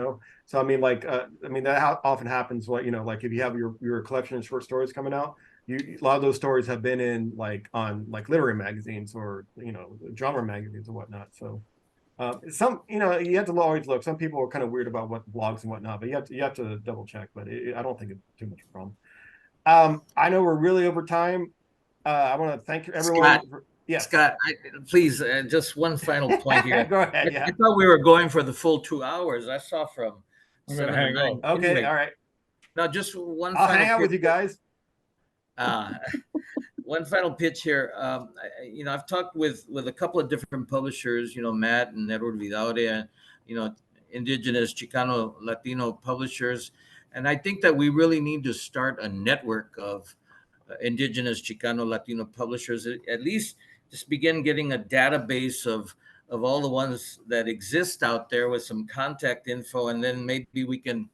So I mean, that often happens. Like if you have your collection of short stories coming out, a lot of those stories have been in on literary magazines or genre magazines and whatnot. So some you have to always look. Some people are kind of weird about what blogs and whatnot, but you have to double check. But I don't think it's too much of a problem. I know we're really over time. I want to thank everyone. Scott, please, just one final point here. Go ahead. I thought we were going for the full 2 hours. I saw from 7 to 9. Okay, anyway, all right. Now, just one. I'll hang out with you guys. One final pitch here. I've talked with a couple of different publishers. Matt and Edward Vidaure, indigenous Chicano Latino publishers, and I think that we really need to start a network of indigenous Chicano Latino publishers, at least just begin getting a database of all the ones that exist out there with some contact info, and then maybe we can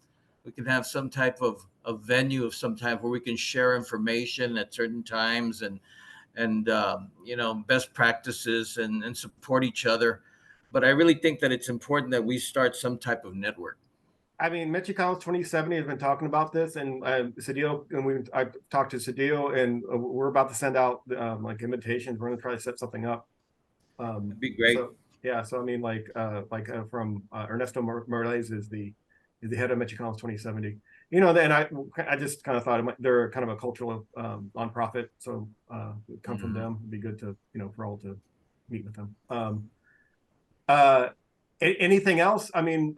have some type of venue of some type where we can share information at certain times and best practices and support each other. But I really think that it's important that we start some type of network. I mean, Mexicanos 2070 has been talking about this, and Sedillo, and I talked to Sedillo, and we're about to send out invitations. We're going to try to set something up. It'd be great. So I mean, from Ernesto Morales is the head of Mexicanos 2070. And I just kind of thought they're kind of a cultural nonprofit, so come from them. It'd be good to for all to meet with them. Anything else? I mean.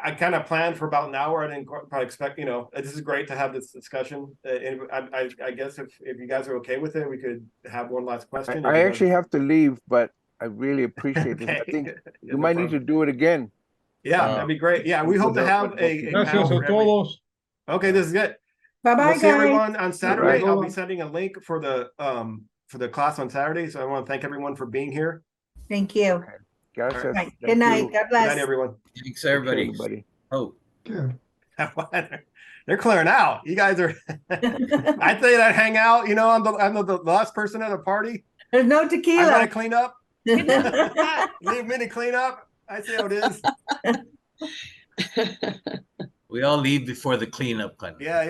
I kind of planned for about an hour. I didn't probably expect, this is great to have this discussion. And I guess if you guys are okay with it, we could have one last question. I actually have to leave, but I really appreciate this. I think you might need to do it again. Yeah, that'd be great. Yeah, we hope to have a panel for every... Okay, this is good. Bye-bye, we'll guys. see everyone on Saturday. Right. I'll be sending a link for the class on Saturday. So I want to thank everyone for being here. Thank you. Okay. Guys, Right. Good night. God bless. Good night, everyone. Thanks, everybody. Oh, they're clearing out. You guys are. I'd say that hang out. I'm the last person at a party. There's no I want to tequila. clean up. Leave me to clean up. I see how it is. We all leave before the cleanup. Kind of. Yeah.